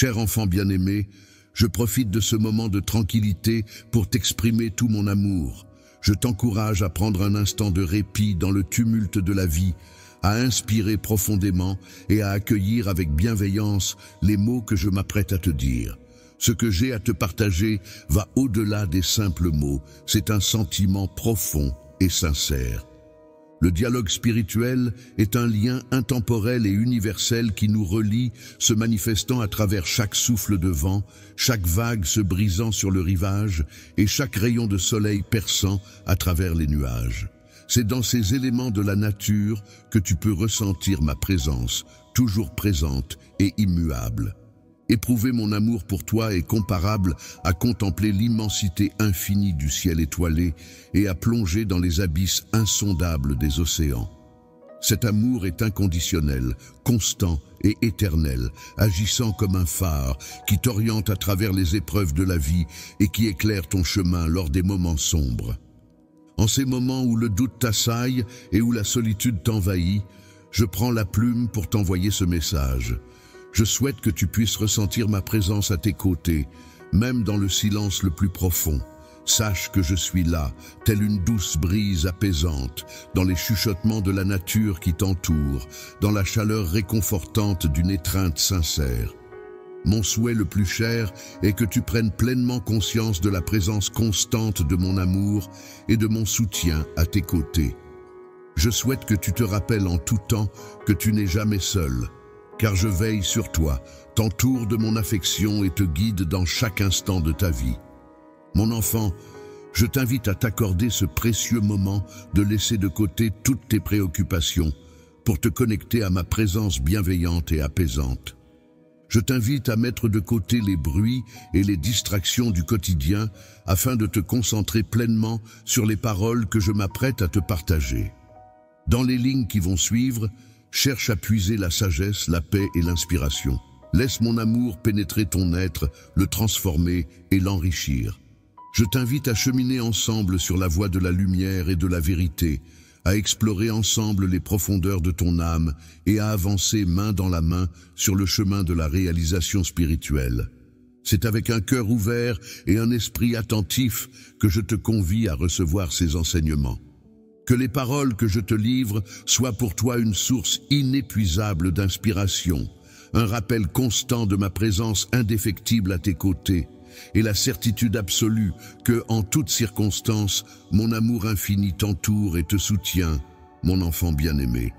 Cher enfant bien-aimé, je profite de ce moment de tranquillité pour t'exprimer tout mon amour. Je t'encourage à prendre un instant de répit dans le tumulte de la vie, à inspirer profondément et à accueillir avec bienveillance les mots que je m'apprête à te dire. Ce que j'ai à te partager va au-delà des simples mots, c'est un sentiment profond et sincère. Le dialogue spirituel est un lien intemporel et universel qui nous relie, se manifestant à travers chaque souffle de vent, chaque vague se brisant sur le rivage et chaque rayon de soleil perçant à travers les nuages. C'est dans ces éléments de la nature que tu peux ressentir ma présence, toujours présente et immuable. Éprouver mon amour pour toi est comparable à contempler l'immensité infinie du ciel étoilé et à plonger dans les abysses insondables des océans. Cet amour est inconditionnel, constant et éternel, agissant comme un phare qui t'oriente à travers les épreuves de la vie et qui éclaire ton chemin lors des moments sombres. En ces moments où le doute t'assaille et où la solitude t'envahit, je prends la plume pour t'envoyer ce message. Je souhaite que tu puisses ressentir ma présence à tes côtés, même dans le silence le plus profond. Sache que je suis là, telle une douce brise apaisante, dans les chuchotements de la nature qui t'entoure, dans la chaleur réconfortante d'une étreinte sincère. Mon souhait le plus cher est que tu prennes pleinement conscience de la présence constante de mon amour et de mon soutien à tes côtés. Je souhaite que tu te rappelles en tout temps que tu n'es jamais seul, car je veille sur toi, t'entoure de mon affection et te guide dans chaque instant de ta vie. Mon enfant, je t'invite à t'accorder ce précieux moment de laisser de côté toutes tes préoccupations pour te connecter à ma présence bienveillante et apaisante. Je t'invite à mettre de côté les bruits et les distractions du quotidien afin de te concentrer pleinement sur les paroles que je m'apprête à te partager. Dans les lignes qui vont suivre, cherche à puiser la sagesse, la paix et l'inspiration. Laisse mon amour pénétrer ton être, le transformer et l'enrichir. Je t'invite à cheminer ensemble sur la voie de la lumière et de la vérité, à explorer ensemble les profondeurs de ton âme et à avancer main dans la main sur le chemin de la réalisation spirituelle. C'est avec un cœur ouvert et un esprit attentif que je te convie à recevoir ces enseignements. Que les paroles que je te livre soient pour toi une source inépuisable d'inspiration, un rappel constant de ma présence indéfectible à tes côtés, et la certitude absolue que, en toutes circonstances, mon amour infini t'entoure et te soutient, mon enfant bien-aimé.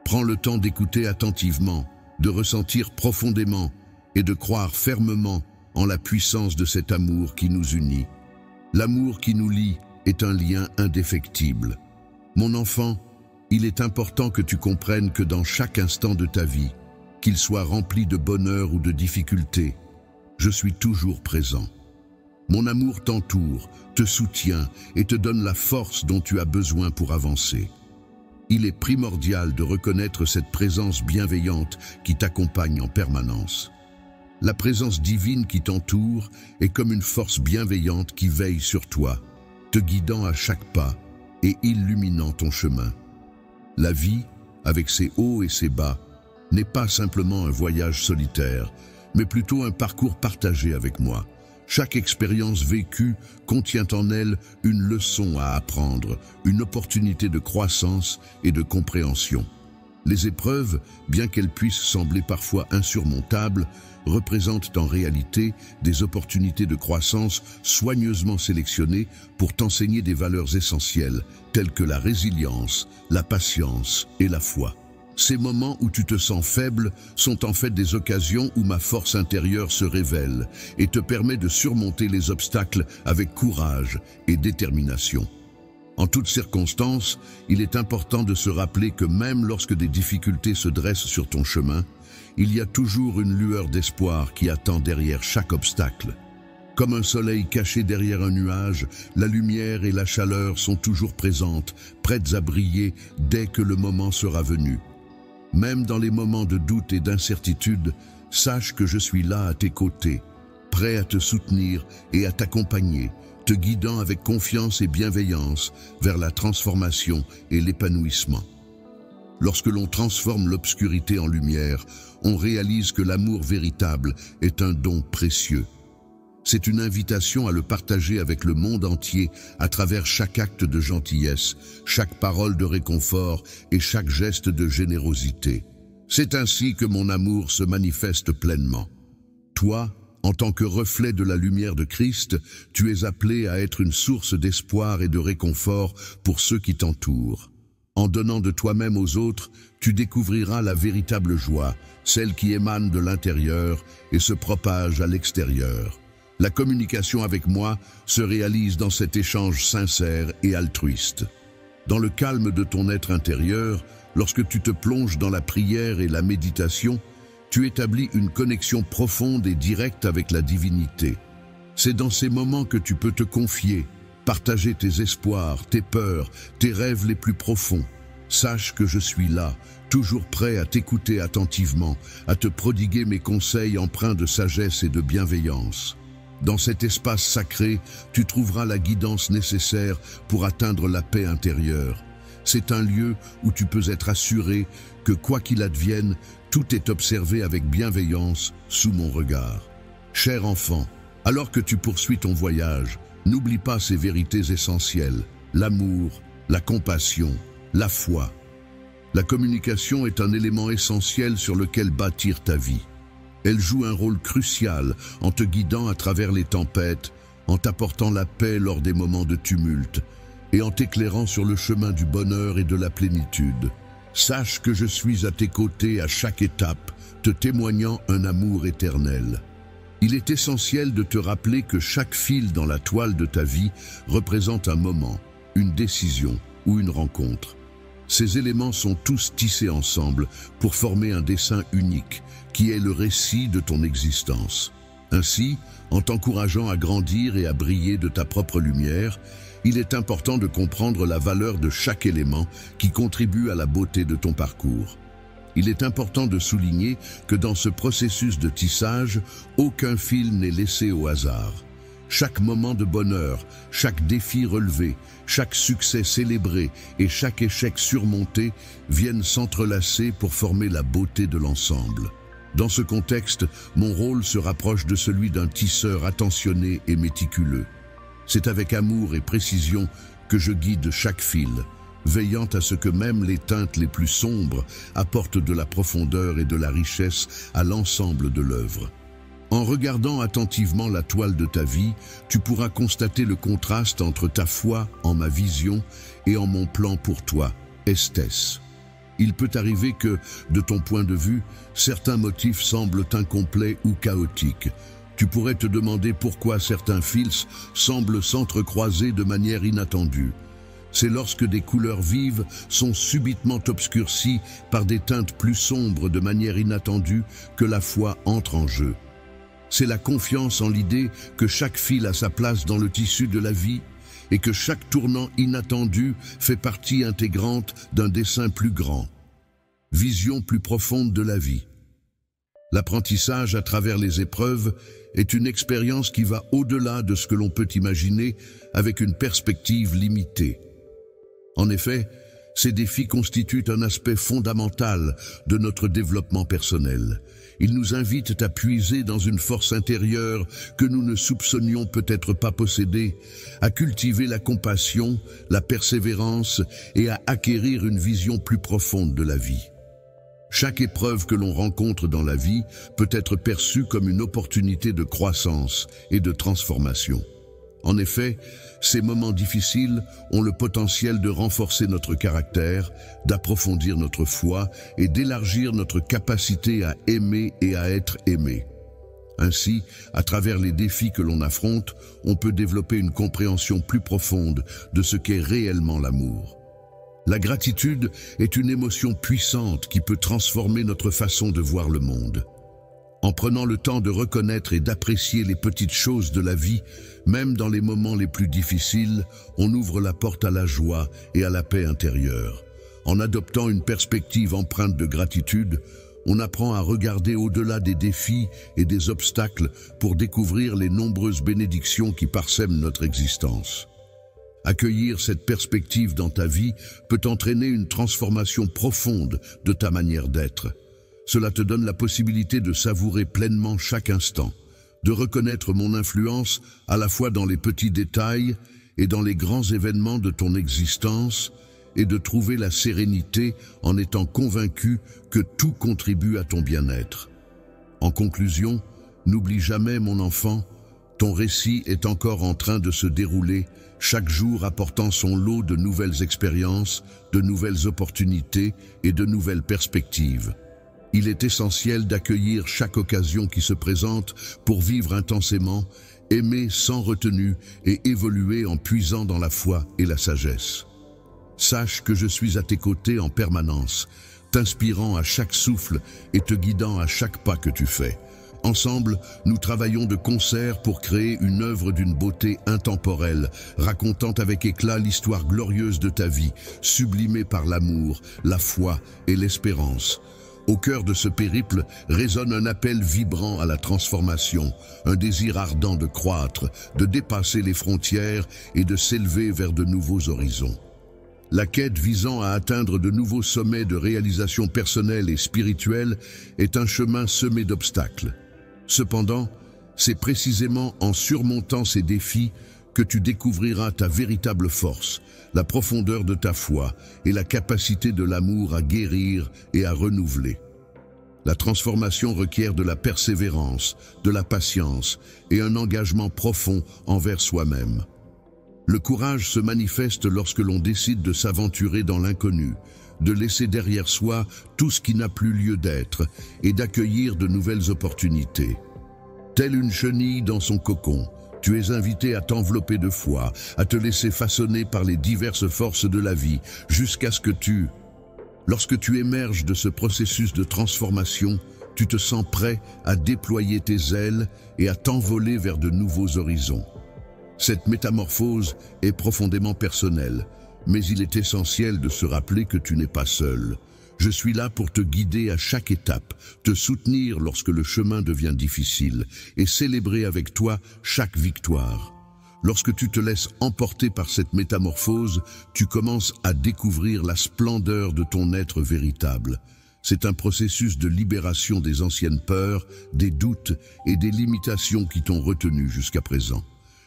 Prends le temps d'écouter attentivement, de ressentir profondément et de croire fermement en la puissance de cet amour qui nous unit. L'amour qui nous lie est un lien indéfectible. Mon enfant, il est important que tu comprennes que dans chaque instant de ta vie, qu'il soit rempli de bonheur ou de difficulté, je suis toujours présent. Mon amour t'entoure, te soutient et te donne la force dont tu as besoin pour avancer. Il est primordial de reconnaître cette présence bienveillante qui t'accompagne en permanence. La présence divine qui t'entoure est comme une force bienveillante qui veille sur toi, te guidant à chaque pas et illuminant ton chemin. La vie, avec ses hauts et ses bas, n'est pas simplement un voyage solitaire, mais plutôt un parcours partagé avec moi. Chaque expérience vécue contient en elle une leçon à apprendre, une opportunité de croissance et de compréhension. Les épreuves, bien qu'elles puissent sembler parfois insurmontables, représentent en réalité des opportunités de croissance soigneusement sélectionnées pour t'enseigner des valeurs essentielles telles que la résilience, la patience et la foi. Ces moments où tu te sens faible sont en fait des occasions où ma force intérieure se révèle et te permet de surmonter les obstacles avec courage et détermination. En toutes circonstances, il est important de se rappeler que même lorsque des difficultés se dressent sur ton chemin, il y a toujours une lueur d'espoir qui attend derrière chaque obstacle. Comme un soleil caché derrière un nuage, la lumière et la chaleur sont toujours présentes, prêtes à briller dès que le moment sera venu. Même dans les moments de doute et d'incertitude, sache que je suis là à tes côtés, prêt à te soutenir et à t'accompagner, te guidant avec confiance et bienveillance vers la transformation et l'épanouissement. Lorsque l'on transforme l'obscurité en lumière, on réalise que l'amour véritable est un don précieux. C'est une invitation à le partager avec le monde entier à travers chaque acte de gentillesse, chaque parole de réconfort et chaque geste de générosité. C'est ainsi que mon amour se manifeste pleinement. Toi, en tant que reflet de la lumière de Christ, tu es appelé à être une source d'espoir et de réconfort pour ceux qui t'entourent. En donnant de toi-même aux autres, tu découvriras la véritable joie, celle qui émane de l'intérieur et se propage à l'extérieur. La communication avec moi se réalise dans cet échange sincère et altruiste. Dans le calme de ton être intérieur, lorsque tu te plonges dans la prière et la méditation, tu établis une connexion profonde et directe avec la divinité. C'est dans ces moments que tu peux te confier, partager tes espoirs, tes peurs, tes rêves les plus profonds. Sache que je suis là, toujours prêt à t'écouter attentivement, à te prodiguer mes conseils empreints de sagesse et de bienveillance. Dans cet espace sacré, tu trouveras la guidance nécessaire pour atteindre la paix intérieure. C'est un lieu où tu peux être assuré que quoi qu'il advienne, tout est observé avec bienveillance sous mon regard. Cher enfant, alors que tu poursuis ton voyage, n'oublie pas ces vérités essentielles, l'amour, la compassion, la foi. La communication est un élément essentiel sur lequel bâtir ta vie. Elle joue un rôle crucial en te guidant à travers les tempêtes, en t'apportant la paix lors des moments de tumulte et en t'éclairant sur le chemin du bonheur et de la plénitude. Sache que je suis à tes côtés à chaque étape, te témoignant un amour éternel. Il est essentiel de te rappeler que chaque fil dans la toile de ta vie représente un moment, une décision ou une rencontre. Ces éléments sont tous tissés ensemble pour former un dessin unique, qui est le récit de ton existence. Ainsi, en t'encourageant à grandir et à briller de ta propre lumière, il est important de comprendre la valeur de chaque élément qui contribue à la beauté de ton parcours. Il est important de souligner que dans ce processus de tissage, aucun fil n'est laissé au hasard. Chaque moment de bonheur, chaque défi relevé, chaque succès célébré et chaque échec surmonté viennent s'entrelacer pour former la beauté de l'ensemble. Dans ce contexte, mon rôle se rapproche de celui d'un tisseur attentionné et méticuleux. C'est avec amour et précision que je guide chaque fil, veillant à ce que même les teintes les plus sombres apportent de la profondeur et de la richesse à l'ensemble de l'œuvre. En regardant attentivement la toile de ta vie, tu pourras constater le contraste entre ta foi en ma vision et en mon plan pour toi, Esthès. Il peut arriver que, de ton point de vue, certains motifs semblent incomplets ou chaotiques. Tu pourrais te demander pourquoi certains fils semblent s'entrecroiser de manière inattendue. C'est lorsque des couleurs vives sont subitement obscurcies par des teintes plus sombres de manière inattendue que la foi entre en jeu. C'est la confiance en l'idée que chaque fil a sa place dans le tissu de la vie et que chaque tournant inattendu fait partie intégrante d'un dessin plus grand. Vision plus profonde de la vie. L'apprentissage à travers les épreuves est une expérience qui va au-delà de ce que l'on peut imaginer avec une perspective limitée. En effet, ces défis constituent un aspect fondamental de notre développement personnel. Ils nous invitent à puiser dans une force intérieure que nous ne soupçonnions peut-être pas posséder, à cultiver la compassion, la persévérance et à acquérir une vision plus profonde de la vie. Chaque épreuve que l'on rencontre dans la vie peut être perçue comme une opportunité de croissance et de transformation. En effet, ces moments difficiles ont le potentiel de renforcer notre caractère, d'approfondir notre foi et d'élargir notre capacité à aimer et à être aimé. Ainsi, à travers les défis que l'on affronte, on peut développer une compréhension plus profonde de ce qu'est réellement l'amour. La gratitude est une émotion puissante qui peut transformer notre façon de voir le monde. En prenant le temps de reconnaître et d'apprécier les petites choses de la vie, même dans les moments les plus difficiles, on ouvre la porte à la joie et à la paix intérieure. En adoptant une perspective empreinte de gratitude, on apprend à regarder au-delà des défis et des obstacles pour découvrir les nombreuses bénédictions qui parsèment notre existence. Accueillir cette perspective dans ta vie peut entraîner une transformation profonde de ta manière d'être. Cela te donne la possibilité de savourer pleinement chaque instant, de reconnaître mon influence à la fois dans les petits détails et dans les grands événements de ton existence, et de trouver la sérénité en étant convaincu que tout contribue à ton bien-être. En conclusion, n'oublie jamais, mon enfant, ton récit est encore en train de se dérouler, chaque jour apportant son lot de nouvelles expériences, de nouvelles opportunités et de nouvelles perspectives. Il est essentiel d'accueillir chaque occasion qui se présente pour vivre intensément, aimer sans retenue et évoluer en puisant dans la foi et la sagesse. Sache que je suis à tes côtés en permanence, t'inspirant à chaque souffle et te guidant à chaque pas que tu fais. Ensemble, nous travaillons de concert pour créer une œuvre d'une beauté intemporelle, racontant avec éclat l'histoire glorieuse de ta vie, sublimée par l'amour, la foi et l'espérance. Au cœur de ce périple résonne un appel vibrant à la transformation, un désir ardent de croître, de dépasser les frontières et de s'élever vers de nouveaux horizons. La quête visant à atteindre de nouveaux sommets de réalisation personnelle et spirituelle est un chemin semé d'obstacles. Cependant, c'est précisément en surmontant ces défis que tu découvriras ta véritable force, la profondeur de ta foi et la capacité de l'amour à guérir et à renouveler. La transformation requiert de la persévérance, de la patience et un engagement profond envers soi-même. Le courage se manifeste lorsque l'on décide de s'aventurer dans l'inconnu, de laisser derrière soi tout ce qui n'a plus lieu d'être et d'accueillir de nouvelles opportunités. Telle une chenille dans son cocon, tu es invité à t'envelopper de foi, à te laisser façonner par les diverses forces de la vie, jusqu'à ce que lorsque tu émerges de ce processus de transformation, tu te sens prêt à déployer tes ailes et à t'envoler vers de nouveaux horizons. Cette métamorphose est profondément personnelle, mais il est essentiel de se rappeler que tu n'es pas seul. Je suis là pour te guider à chaque étape, te soutenir lorsque le chemin devient difficile et célébrer avec toi chaque victoire. Lorsque tu te laisses emporter par cette métamorphose, tu commences à découvrir la splendeur de ton être véritable. C'est un processus de libération des anciennes peurs, des doutes et des limitations qui t'ont retenu jusqu'à présent.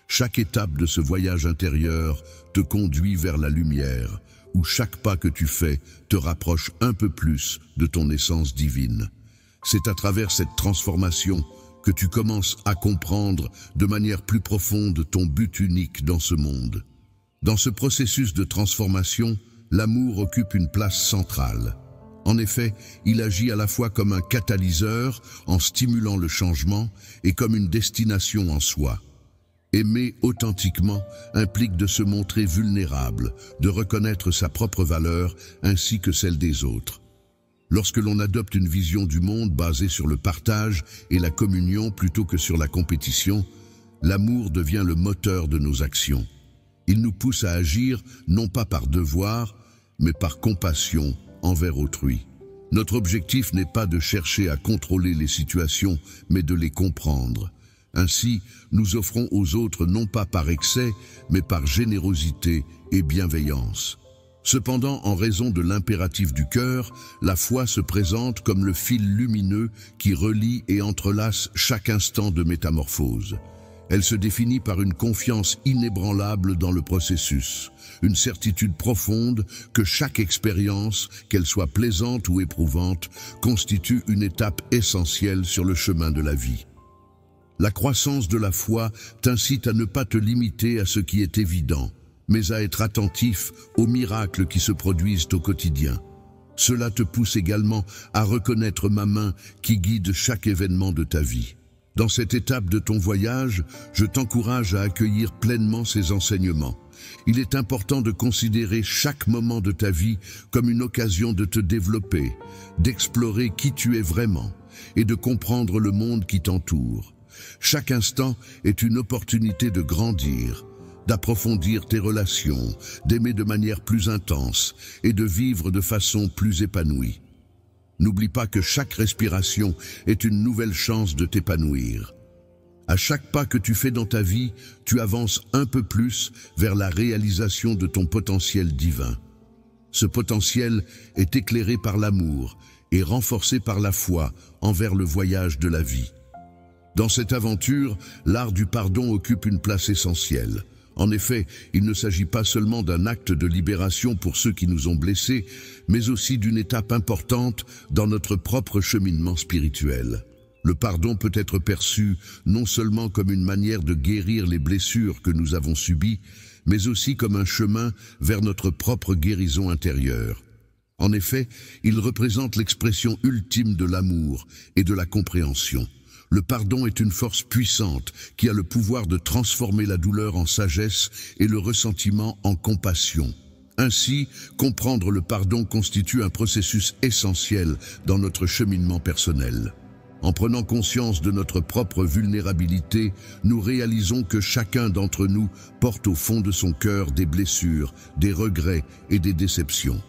Chaque étape de ce voyage intérieur te conduit vers la lumière, où chaque pas que tu fais te rapproche un peu plus de ton essence divine. C'est à travers cette transformation que tu commences à comprendre de manière plus profonde ton but unique dans ce monde. Dans ce processus de transformation, l'amour occupe une place centrale. En effet, il agit à la fois comme un catalyseur en stimulant le changement et comme une destination en soi. Aimer authentiquement implique de se montrer vulnérable, de reconnaître sa propre valeur ainsi que celle des autres. Lorsque l'on adopte une vision du monde basée sur le partage et la communion plutôt que sur la compétition, l'amour devient le moteur de nos actions. Il nous pousse à agir non pas par devoir, mais par compassion envers autrui. Notre objectif n'est pas de chercher à contrôler les situations, mais de les comprendre. Ainsi, nous offrons aux autres non pas par excès, mais par générosité et bienveillance. Cependant, en raison de l'impératif du cœur, la foi se présente comme le fil lumineux qui relie et entrelace chaque instant de métamorphose. Elle se définit par une confiance inébranlable dans le processus, une certitude profonde que chaque expérience, qu'elle soit plaisante ou éprouvante, constitue une étape essentielle sur le chemin de la vie. La croissance de la foi t'incite à ne pas te limiter à ce qui est évident, mais à être attentif aux miracles qui se produisent au quotidien. Cela te pousse également à reconnaître ma main qui guide chaque événement de ta vie. Dans cette étape de ton voyage, je t'encourage à accueillir pleinement ces enseignements. Il est important de considérer chaque moment de ta vie comme une occasion de te développer, d'explorer qui tu es vraiment et de comprendre le monde qui t'entoure. Chaque instant est une opportunité de grandir, d'approfondir tes relations, d'aimer de manière plus intense et de vivre de façon plus épanouie. N'oublie pas que chaque respiration est une nouvelle chance de t'épanouir. À chaque pas que tu fais dans ta vie, tu avances un peu plus vers la réalisation de ton potentiel divin. Ce potentiel est éclairé par l'amour et renforcé par la foi envers le voyage de la vie. Dans cette aventure, l'art du pardon occupe une place essentielle. En effet, il ne s'agit pas seulement d'un acte de libération pour ceux qui nous ont blessés, mais aussi d'une étape importante dans notre propre cheminement spirituel. Le pardon peut être perçu non seulement comme une manière de guérir les blessures que nous avons subies, mais aussi comme un chemin vers notre propre guérison intérieure. En effet, il représente l'expression ultime de l'amour et de la compréhension. Le pardon est une force puissante qui a le pouvoir de transformer la douleur en sagesse et le ressentiment en compassion. Ainsi, comprendre le pardon constitue un processus essentiel dans notre cheminement personnel. En prenant conscience de notre propre vulnérabilité, nous réalisons que chacun d'entre nous porte au fond de son cœur des blessures, des regrets et des déceptions.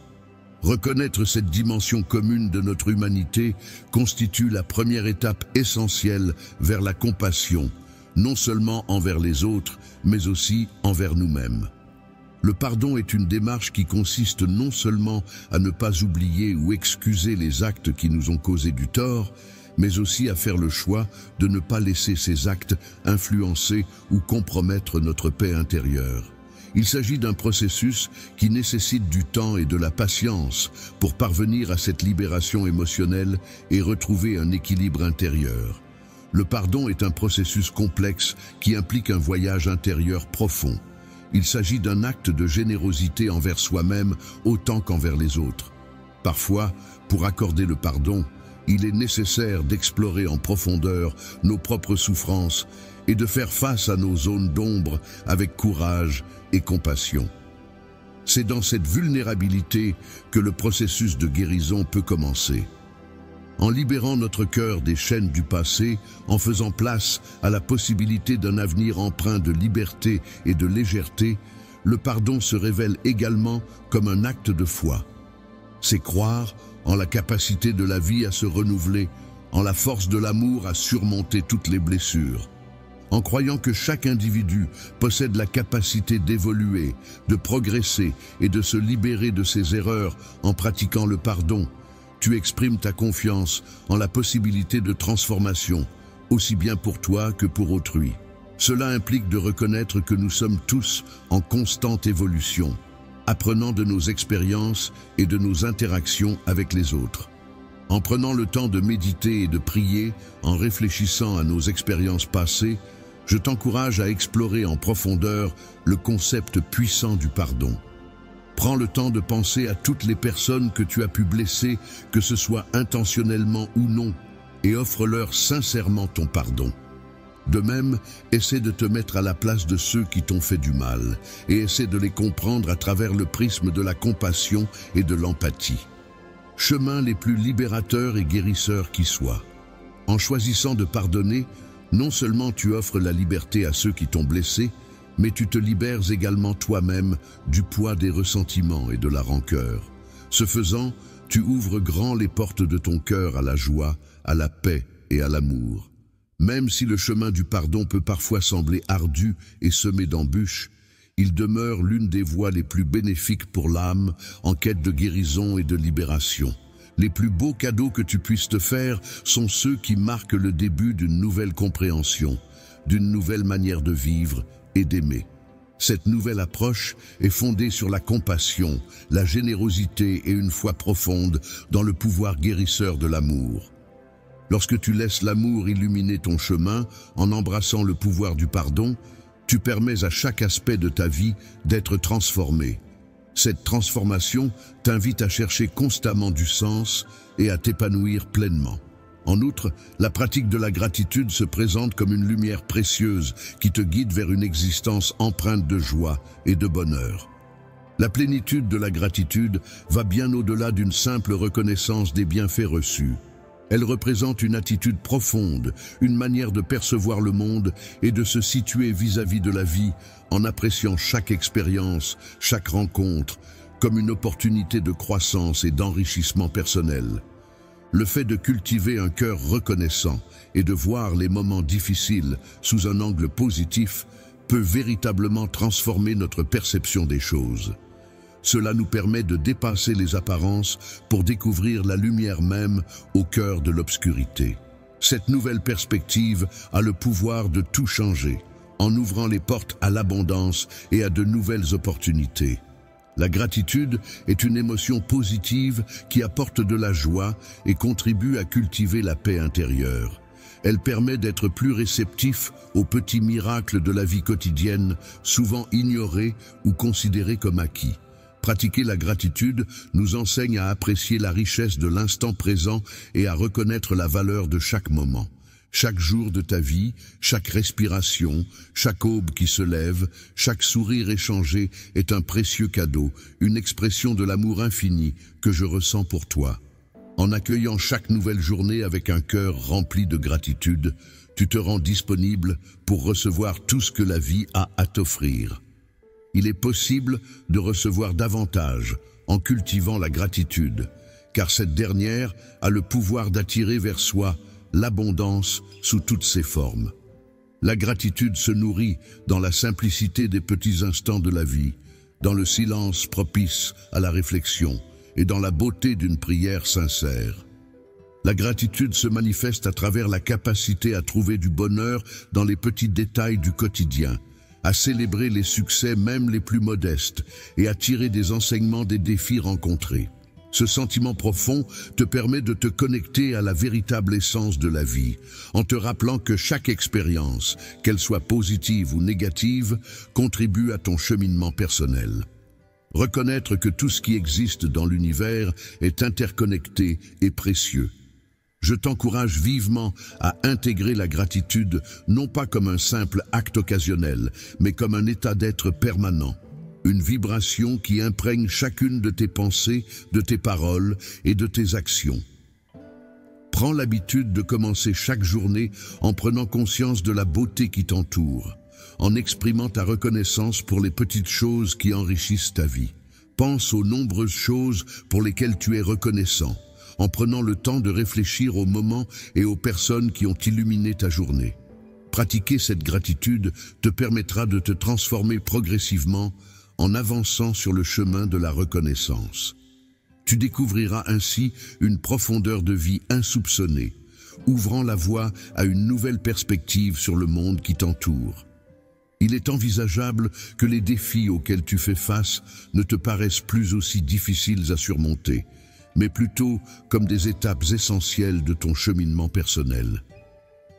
Reconnaître cette dimension commune de notre humanité constitue la première étape essentielle vers la compassion, non seulement envers les autres, mais aussi envers nous-mêmes. Le pardon est une démarche qui consiste non seulement à ne pas oublier ou excuser les actes qui nous ont causé du tort, mais aussi à faire le choix de ne pas laisser ces actes influencer ou compromettre notre paix intérieure. Il s'agit d'un processus qui nécessite du temps et de la patience pour parvenir à cette libération émotionnelle et retrouver un équilibre intérieur. Le pardon est un processus complexe qui implique un voyage intérieur profond. Il s'agit d'un acte de générosité envers soi-même autant qu'envers les autres. Parfois, pour accorder le pardon, il est nécessaire d'explorer en profondeur nos propres souffrances et de faire face à nos zones d'ombre avec courage et compassion. C'est dans cette vulnérabilité que le processus de guérison peut commencer. En libérant notre cœur des chaînes du passé, en faisant place à la possibilité d'un avenir empreint de liberté et de légèreté, le pardon se révèle également comme un acte de foi. C'est croire en la capacité de la vie à se renouveler, en la force de l'amour à surmonter toutes les blessures. En croyant que chaque individu possède la capacité d'évoluer, de progresser et de se libérer de ses erreurs en pratiquant le pardon, tu exprimes ta confiance en la possibilité de transformation, aussi bien pour toi que pour autrui. Cela implique de reconnaître que nous sommes tous en constante évolution, apprenant de nos expériences et de nos interactions avec les autres. En prenant le temps de méditer et de prier, en réfléchissant à nos expériences passées, je t'encourage à explorer en profondeur le concept puissant du pardon. Prends le temps de penser à toutes les personnes que tu as pu blesser, que ce soit intentionnellement ou non, et offre-leur sincèrement ton pardon. De même, essaie de te mettre à la place de ceux qui t'ont fait du mal, et essaie de les comprendre à travers le prisme de la compassion et de l'empathie. Chemins les plus libérateurs et guérisseurs qui soient. En choisissant de pardonner, non seulement tu offres la liberté à ceux qui t'ont blessé, mais tu te libères également toi-même du poids des ressentiments et de la rancœur. Ce faisant, tu ouvres grand les portes de ton cœur à la joie, à la paix et à l'amour. Même si le chemin du pardon peut parfois sembler ardu et semé d'embûches, il demeure l'une des voies les plus bénéfiques pour l'âme en quête de guérison et de libération. Les plus beaux cadeaux que tu puisses te faire sont ceux qui marquent le début d'une nouvelle compréhension, d'une nouvelle manière de vivre et d'aimer. Cette nouvelle approche est fondée sur la compassion, la générosité et une foi profonde dans le pouvoir guérisseur de l'amour. Lorsque tu laisses l'amour illuminer ton chemin en embrassant le pouvoir du pardon, tu permets à chaque aspect de ta vie d'être transformé. Cette transformation t'invite à chercher constamment du sens et à t'épanouir pleinement. En outre, la pratique de la gratitude se présente comme une lumière précieuse qui te guide vers une existence empreinte de joie et de bonheur. La plénitude de la gratitude va bien au-delà d'une simple reconnaissance des bienfaits reçus. Elle représente une attitude profonde, une manière de percevoir le monde et de se situer vis-à-vis de la vie en appréciant chaque expérience, chaque rencontre, comme une opportunité de croissance et d'enrichissement personnel. Le fait de cultiver un cœur reconnaissant et de voir les moments difficiles sous un angle positif peut véritablement transformer notre perception des choses. Cela nous permet de dépasser les apparences pour découvrir la lumière même au cœur de l'obscurité. Cette nouvelle perspective a le pouvoir de tout changer, en ouvrant les portes à l'abondance et à de nouvelles opportunités. La gratitude est une émotion positive qui apporte de la joie et contribue à cultiver la paix intérieure. Elle permet d'être plus réceptif aux petits miracles de la vie quotidienne, souvent ignorés ou considérés comme acquis. Pratiquer la gratitude nous enseigne à apprécier la richesse de l'instant présent et à reconnaître la valeur de chaque moment. Chaque jour de ta vie, chaque respiration, chaque aube qui se lève, chaque sourire échangé est un précieux cadeau, une expression de l'amour infini que je ressens pour toi. En accueillant chaque nouvelle journée avec un cœur rempli de gratitude, tu te rends disponible pour recevoir tout ce que la vie a à t'offrir. Il est possible de recevoir davantage en cultivant la gratitude, car cette dernière a le pouvoir d'attirer vers soi l'abondance sous toutes ses formes. La gratitude se nourrit dans la simplicité des petits instants de la vie, dans le silence propice à la réflexion et dans la beauté d'une prière sincère. La gratitude se manifeste à travers la capacité à trouver du bonheur dans les petits détails du quotidien, à célébrer les succès même les plus modestes et à tirer des enseignements des défis rencontrés. Ce sentiment profond te permet de te connecter à la véritable essence de la vie, en te rappelant que chaque expérience, qu'elle soit positive ou négative, contribue à ton cheminement personnel. Reconnaître que tout ce qui existe dans l'univers est interconnecté et précieux. Je t'encourage vivement à intégrer la gratitude non pas comme un simple acte occasionnel, mais comme un état d'être permanent. Une vibration qui imprègne chacune de tes pensées, de tes paroles et de tes actions. Prends l'habitude de commencer chaque journée en prenant conscience de la beauté qui t'entoure, en exprimant ta reconnaissance pour les petites choses qui enrichissent ta vie. Pense aux nombreuses choses pour lesquelles tu es reconnaissant, en prenant le temps de réfléchir aux moments et aux personnes qui ont illuminé ta journée. Pratiquer cette gratitude te permettra de te transformer progressivement en avançant sur le chemin de la reconnaissance. Tu découvriras ainsi une profondeur de vie insoupçonnée, ouvrant la voie à une nouvelle perspective sur le monde qui t'entoure. Il est envisageable que les défis auxquels tu fais face ne te paraissent plus aussi difficiles à surmonter, mais plutôt comme des étapes essentielles de ton cheminement personnel.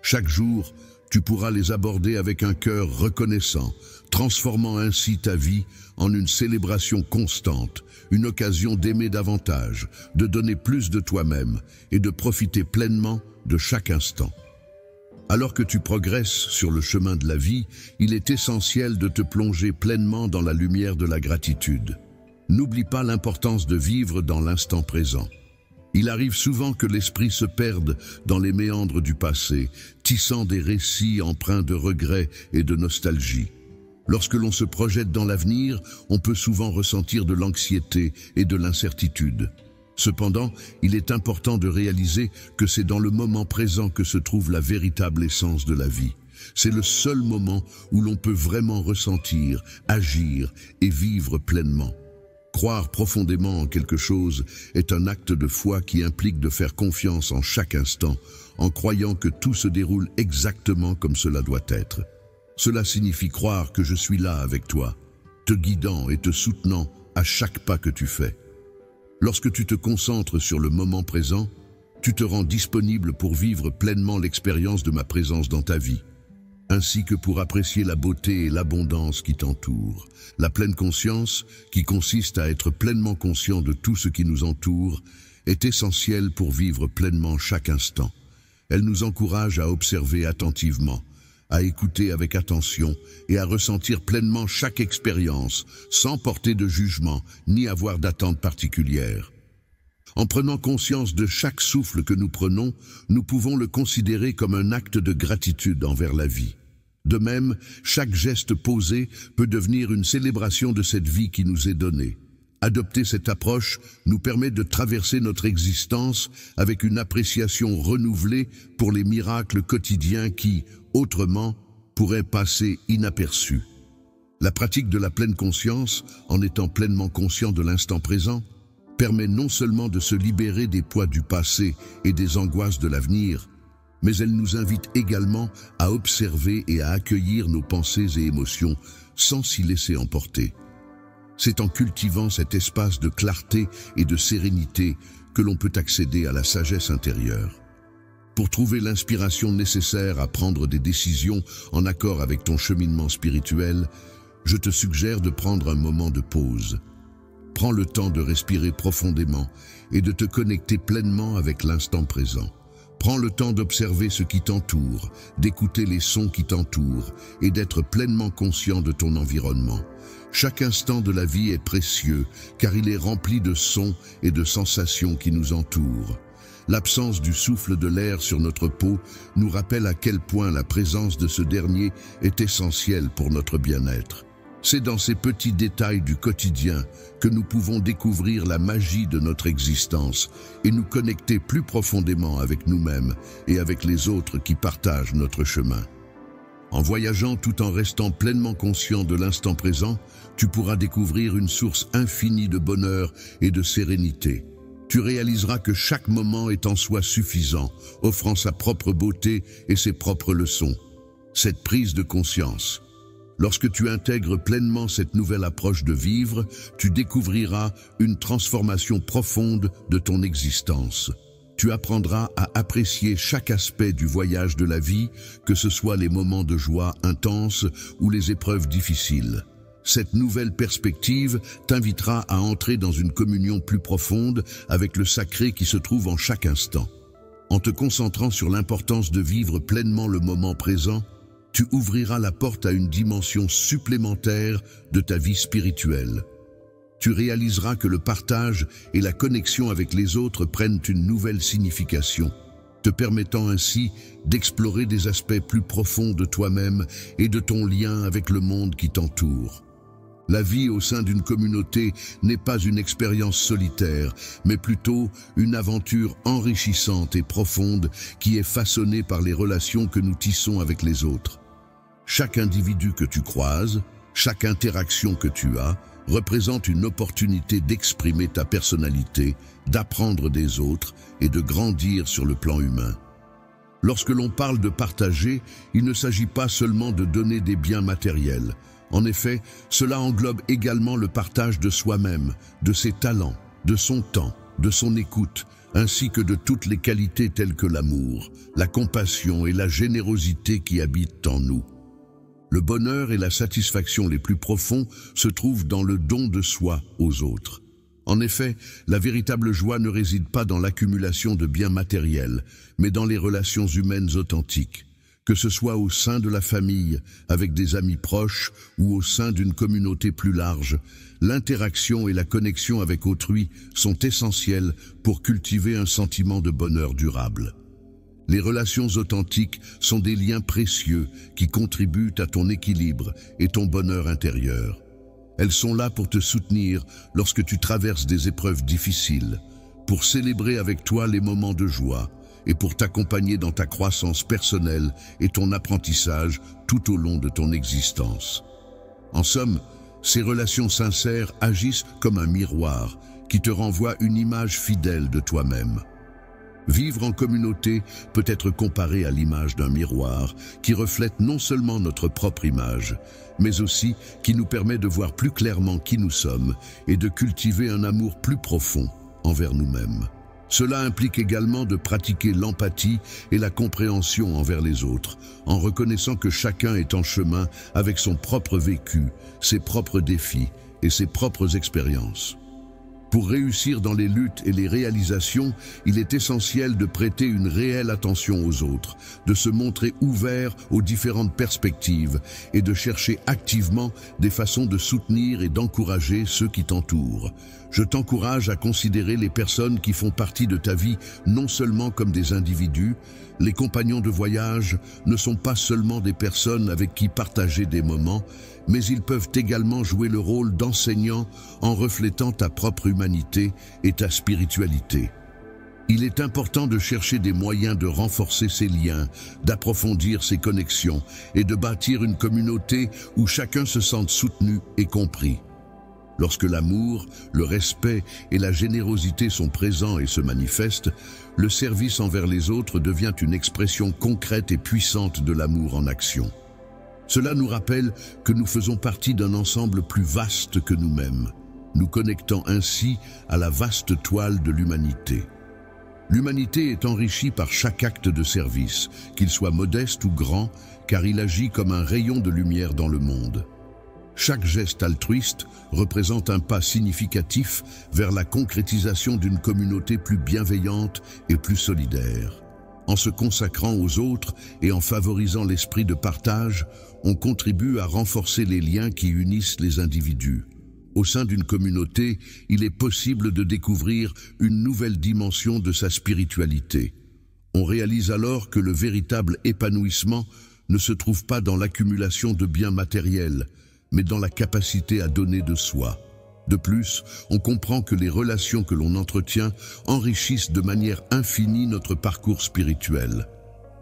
Chaque jour, tu pourras les aborder avec un cœur reconnaissant, transformant ainsi ta vie en une célébration constante, une occasion d'aimer davantage, de donner plus de toi-même et de profiter pleinement de chaque instant. Alors que tu progresses sur le chemin de la vie, il est essentiel de te plonger pleinement dans la lumière de la gratitude. N'oublie pas l'importance de vivre dans l'instant présent. Il arrive souvent que l'esprit se perde dans les méandres du passé, tissant des récits empreints de regrets et de nostalgie. Lorsque l'on se projette dans l'avenir, on peut souvent ressentir de l'anxiété et de l'incertitude. Cependant, il est important de réaliser que c'est dans le moment présent que se trouve la véritable essence de la vie. C'est le seul moment où l'on peut vraiment ressentir, agir et vivre pleinement. Croire profondément en quelque chose est un acte de foi qui implique de faire confiance en chaque instant, en croyant que tout se déroule exactement comme cela doit être. Cela signifie croire que je suis là avec toi, te guidant et te soutenant à chaque pas que tu fais. Lorsque tu te concentres sur le moment présent, tu te rends disponible pour vivre pleinement l'expérience de ma présence dans ta vie, ainsi que pour apprécier la beauté et l'abondance qui t'entourent. La pleine conscience, qui consiste à être pleinement conscient de tout ce qui nous entoure, est essentielle pour vivre pleinement chaque instant. Elle nous encourage à observer attentivement, à écouter avec attention et à ressentir pleinement chaque expérience, sans porter de jugement ni avoir d'attente particulière. En prenant conscience de chaque souffle que nous prenons, nous pouvons le considérer comme un acte de gratitude envers la vie. De même, chaque geste posé peut devenir une célébration de cette vie qui nous est donnée. Adopter cette approche nous permet de traverser notre existence avec une appréciation renouvelée pour les miracles quotidiens qui, autrement, pourraient passer inaperçus. La pratique de la pleine conscience, en étant pleinement conscient de l'instant présent, permet non seulement de se libérer des poids du passé et des angoisses de l'avenir, mais elle nous invite également à observer et à accueillir nos pensées et émotions sans s'y laisser emporter. C'est en cultivant cet espace de clarté et de sérénité que l'on peut accéder à la sagesse intérieure. Pour trouver l'inspiration nécessaire à prendre des décisions en accord avec ton cheminement spirituel, je te suggère de prendre un moment de pause. Prends le temps de respirer profondément et de te connecter pleinement avec l'instant présent. Prends le temps d'observer ce qui t'entoure, d'écouter les sons qui t'entourent et d'être pleinement conscient de ton environnement. Chaque instant de la vie est précieux car il est rempli de sons et de sensations qui nous entourent. L'absence du souffle de l'air sur notre peau nous rappelle à quel point la présence de ce dernier est essentielle pour notre bien-être. C'est dans ces petits détails du quotidien que nous pouvons découvrir la magie de notre existence et nous connecter plus profondément avec nous-mêmes et avec les autres qui partagent notre chemin. En voyageant tout en restant pleinement conscient de l'instant présent, tu pourras découvrir une source infinie de bonheur et de sérénité. Tu réaliseras que chaque moment est en soi suffisant, offrant sa propre beauté et ses propres leçons. Cette prise de conscience. Lorsque tu intègres pleinement cette nouvelle approche de vivre, tu découvriras une transformation profonde de ton existence. Tu apprendras à apprécier chaque aspect du voyage de la vie, que ce soit les moments de joie intense ou les épreuves difficiles. Cette nouvelle perspective t'invitera à entrer dans une communion plus profonde avec le sacré qui se trouve en chaque instant. En te concentrant sur l'importance de vivre pleinement le moment présent, tu ouvriras la porte à une dimension supplémentaire de ta vie spirituelle. Tu réaliseras que le partage et la connexion avec les autres prennent une nouvelle signification, te permettant ainsi d'explorer des aspects plus profonds de toi-même et de ton lien avec le monde qui t'entoure. La vie au sein d'une communauté n'est pas une expérience solitaire, mais plutôt une aventure enrichissante et profonde qui est façonnée par les relations que nous tissons avec les autres. Chaque individu que tu croises, chaque interaction que tu as, représente une opportunité d'exprimer ta personnalité, d'apprendre des autres et de grandir sur le plan humain. Lorsque l'on parle de partager, il ne s'agit pas seulement de donner des biens matériels. En effet, cela englobe également le partage de soi-même, de ses talents, de son temps, de son écoute, ainsi que de toutes les qualités telles que l'amour, la compassion et la générosité qui habitent en nous. Le bonheur et la satisfaction les plus profonds se trouvent dans le don de soi aux autres. En effet, la véritable joie ne réside pas dans l'accumulation de biens matériels, mais dans les relations humaines authentiques. Que ce soit au sein de la famille, avec des amis proches ou au sein d'une communauté plus large, l'interaction et la connexion avec autrui sont essentielles pour cultiver un sentiment de bonheur durable. Les relations authentiques sont des liens précieux qui contribuent à ton équilibre et ton bonheur intérieur. Elles sont là pour te soutenir lorsque tu traverses des épreuves difficiles, pour célébrer avec toi les moments de joie et pour t'accompagner dans ta croissance personnelle et ton apprentissage tout au long de ton existence. En somme, ces relations sincères agissent comme un miroir qui te renvoie une image fidèle de toi-même. Vivre en communauté peut être comparé à l'image d'un miroir qui reflète non seulement notre propre image, mais aussi qui nous permet de voir plus clairement qui nous sommes et de cultiver un amour plus profond envers nous-mêmes. Cela implique également de pratiquer l'empathie et la compréhension envers les autres, en reconnaissant que chacun est en chemin avec son propre vécu, ses propres défis et ses propres expériences. Pour réussir dans les luttes et les réalisations, il est essentiel de prêter une réelle attention aux autres, de se montrer ouvert aux différentes perspectives et de chercher activement des façons de soutenir et d'encourager ceux qui t'entourent. Je t'encourage à considérer les personnes qui font partie de ta vie non seulement comme des individus. Les compagnons de voyage ne sont pas seulement des personnes avec qui partager des moments, mais ils peuvent également jouer le rôle d'enseignants en reflétant ta propre humanité et ta spiritualité. Il est important de chercher des moyens de renforcer ces liens, d'approfondir ces connexions et de bâtir une communauté où chacun se sente soutenu et compris. Lorsque l'amour, le respect et la générosité sont présents et se manifestent, le service envers les autres devient une expression concrète et puissante de l'amour en action. Cela nous rappelle que nous faisons partie d'un ensemble plus vaste que nous-mêmes, nous connectant ainsi à la vaste toile de l'humanité. L'humanité est enrichie par chaque acte de service, qu'il soit modeste ou grand, car il agit comme un rayon de lumière dans le monde. Chaque geste altruiste représente un pas significatif vers la concrétisation d'une communauté plus bienveillante et plus solidaire. En se consacrant aux autres et en favorisant l'esprit de partage, on contribue à renforcer les liens qui unissent les individus. Au sein d'une communauté, il est possible de découvrir une nouvelle dimension de sa spiritualité. On réalise alors que le véritable épanouissement ne se trouve pas dans l'accumulation de biens matériels, mais dans la capacité à donner de soi. De plus, on comprend que les relations que l'on entretient enrichissent de manière infinie notre parcours spirituel.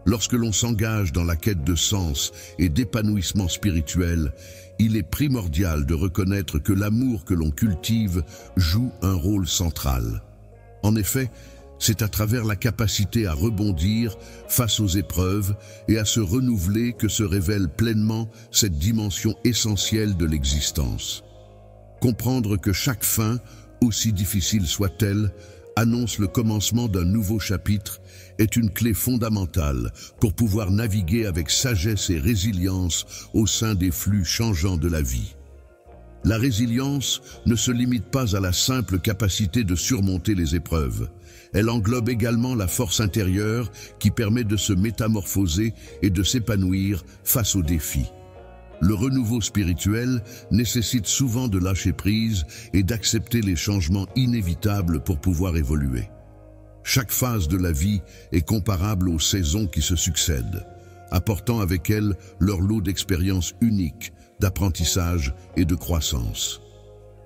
Lorsque l'on s'engage dans la quête de sens et d'épanouissement spirituel, il est primordial de reconnaître que l'amour que l'on cultive joue un rôle central. En effet, c'est à travers la capacité à rebondir face aux épreuves et à se renouveler que se révèle pleinement cette dimension essentielle de l'existence. Comprendre que chaque fin, aussi difficile soit-elle, annonce le commencement d'un nouveau chapitre est une clé fondamentale pour pouvoir naviguer avec sagesse et résilience au sein des flux changeants de la vie. La résilience ne se limite pas à la simple capacité de surmonter les épreuves. Elle englobe également la force intérieure qui permet de se métamorphoser et de s'épanouir face aux défis. Le renouveau spirituel nécessite souvent de lâcher prise et d'accepter les changements inévitables pour pouvoir évoluer. Chaque phase de la vie est comparable aux saisons qui se succèdent, apportant avec elles leur lot d'expériences uniques, d'apprentissage et de croissance.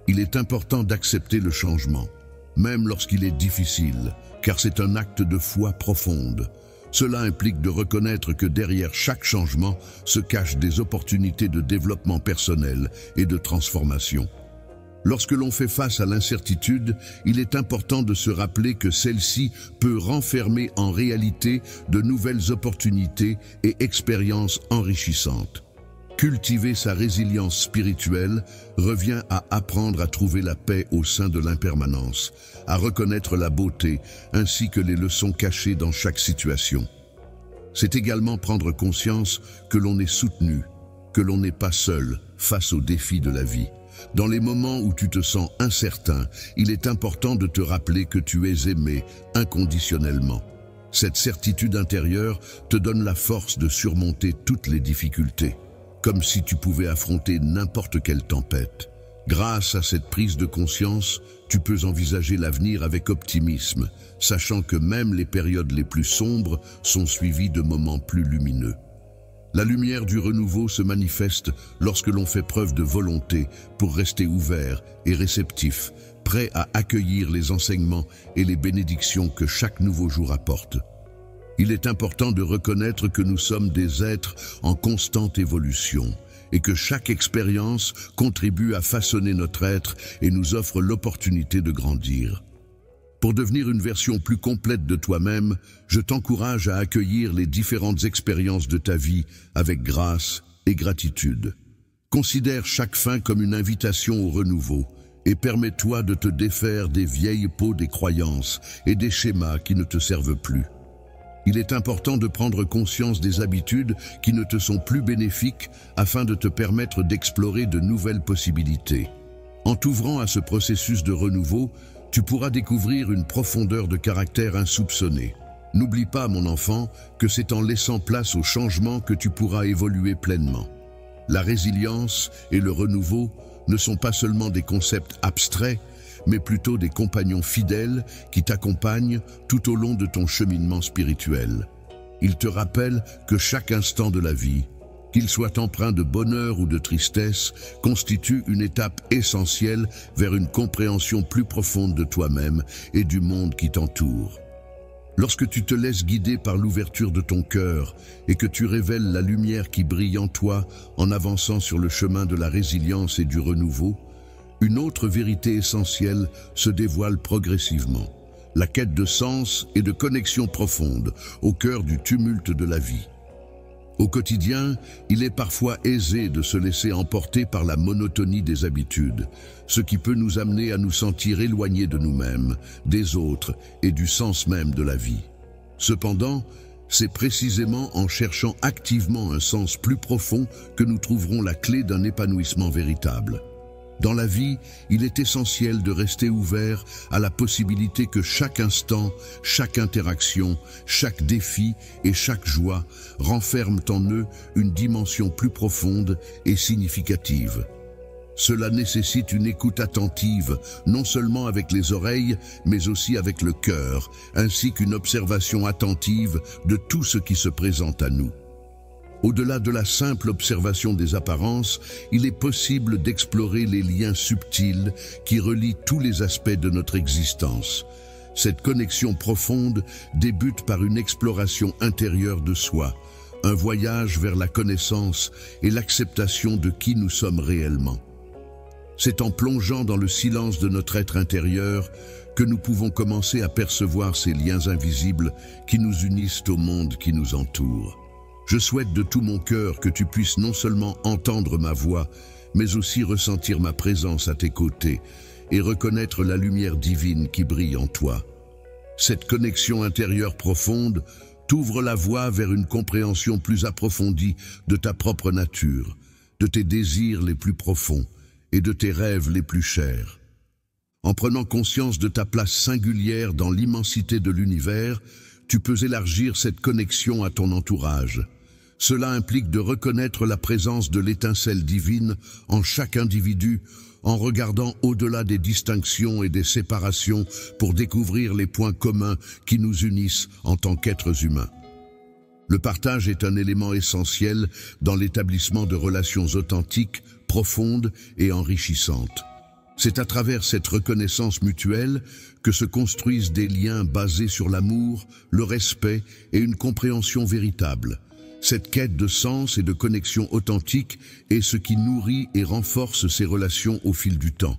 Il est important d'accepter le changement, même lorsqu'il est difficile, car c'est un acte de foi profonde. Cela implique de reconnaître que derrière chaque changement se cachent des opportunités de développement personnel et de transformation. Lorsque l'on fait face à l'incertitude, il est important de se rappeler que celle-ci peut renfermer en réalité de nouvelles opportunités et expériences enrichissantes. Cultiver sa résilience spirituelle revient à apprendre à trouver la paix au sein de l'impermanence, à reconnaître la beauté ainsi que les leçons cachées dans chaque situation. C'est également prendre conscience que l'on est soutenu, que l'on n'est pas seul face aux défis de la vie. Dans les moments où tu te sens incertain, il est important de te rappeler que tu es aimé inconditionnellement. Cette certitude intérieure te donne la force de surmonter toutes les difficultés, comme si tu pouvais affronter n'importe quelle tempête. Grâce à cette prise de conscience, tu peux envisager l'avenir avec optimisme, sachant que même les périodes les plus sombres sont suivies de moments plus lumineux. La lumière du renouveau se manifeste lorsque l'on fait preuve de volonté pour rester ouvert et réceptif, prêt à accueillir les enseignements et les bénédictions que chaque nouveau jour apporte. Il est important de reconnaître que nous sommes des êtres en constante évolution et que chaque expérience contribue à façonner notre être et nous offre l'opportunité de grandir. Pour devenir une version plus complète de toi-même, je t'encourage à accueillir les différentes expériences de ta vie avec grâce et gratitude. Considère chaque fin comme une invitation au renouveau et permets-toi de te défaire des vieilles peaux des croyances et des schémas qui ne te servent plus. Il est important de prendre conscience des habitudes qui ne te sont plus bénéfiques afin de te permettre d'explorer de nouvelles possibilités. En t'ouvrant à ce processus de renouveau, tu pourras découvrir une profondeur de caractère insoupçonnée. N'oublie pas, mon enfant, que c'est en laissant place au changement que tu pourras évoluer pleinement. La résilience et le renouveau ne sont pas seulement des concepts abstraits, mais plutôt des compagnons fidèles qui t'accompagnent tout au long de ton cheminement spirituel. Ils te rappellent que chaque instant de la vie, qu'il soit empreint de bonheur ou de tristesse, constitue une étape essentielle vers une compréhension plus profonde de toi-même et du monde qui t'entoure. Lorsque tu te laisses guider par l'ouverture de ton cœur et que tu révèles la lumière qui brille en toi en avançant sur le chemin de la résilience et du renouveau, une autre vérité essentielle se dévoile progressivement. La quête de sens et de connexion profonde au cœur du tumulte de la vie. Au quotidien, il est parfois aisé de se laisser emporter par la monotonie des habitudes, ce qui peut nous amener à nous sentir éloignés de nous-mêmes, des autres et du sens même de la vie. Cependant, c'est précisément en cherchant activement un sens plus profond que nous trouverons la clé d'un épanouissement véritable. Dans la vie, il est essentiel de rester ouvert à la possibilité que chaque instant, chaque interaction, chaque défi et chaque joie renferment en eux une dimension plus profonde et significative. Cela nécessite une écoute attentive, non seulement avec les oreilles, mais aussi avec le cœur, ainsi qu'une observation attentive de tout ce qui se présente à nous. Au-delà de la simple observation des apparences, il est possible d'explorer les liens subtils qui relient tous les aspects de notre existence. Cette connexion profonde débute par une exploration intérieure de soi, un voyage vers la connaissance et l'acceptation de qui nous sommes réellement. C'est en plongeant dans le silence de notre être intérieur que nous pouvons commencer à percevoir ces liens invisibles qui nous unissent au monde qui nous entoure. Je souhaite de tout mon cœur que tu puisses non seulement entendre ma voix, mais aussi ressentir ma présence à tes côtés et reconnaître la lumière divine qui brille en toi. Cette connexion intérieure profonde t'ouvre la voie vers une compréhension plus approfondie de ta propre nature, de tes désirs les plus profonds et de tes rêves les plus chers. En prenant conscience de ta place singulière dans l'immensité de l'univers, tu peux élargir cette connexion à ton entourage. Cela implique de reconnaître la présence de l'étincelle divine en chaque individu, en regardant au-delà des distinctions et des séparations pour découvrir les points communs qui nous unissent en tant qu'êtres humains. Le partage est un élément essentiel dans l'établissement de relations authentiques, profondes et enrichissantes. C'est à travers cette reconnaissance mutuelle que se construisent des liens basés sur l'amour, le respect et une compréhension véritable. Cette quête de sens et de connexion authentique est ce qui nourrit et renforce ces relations au fil du temps.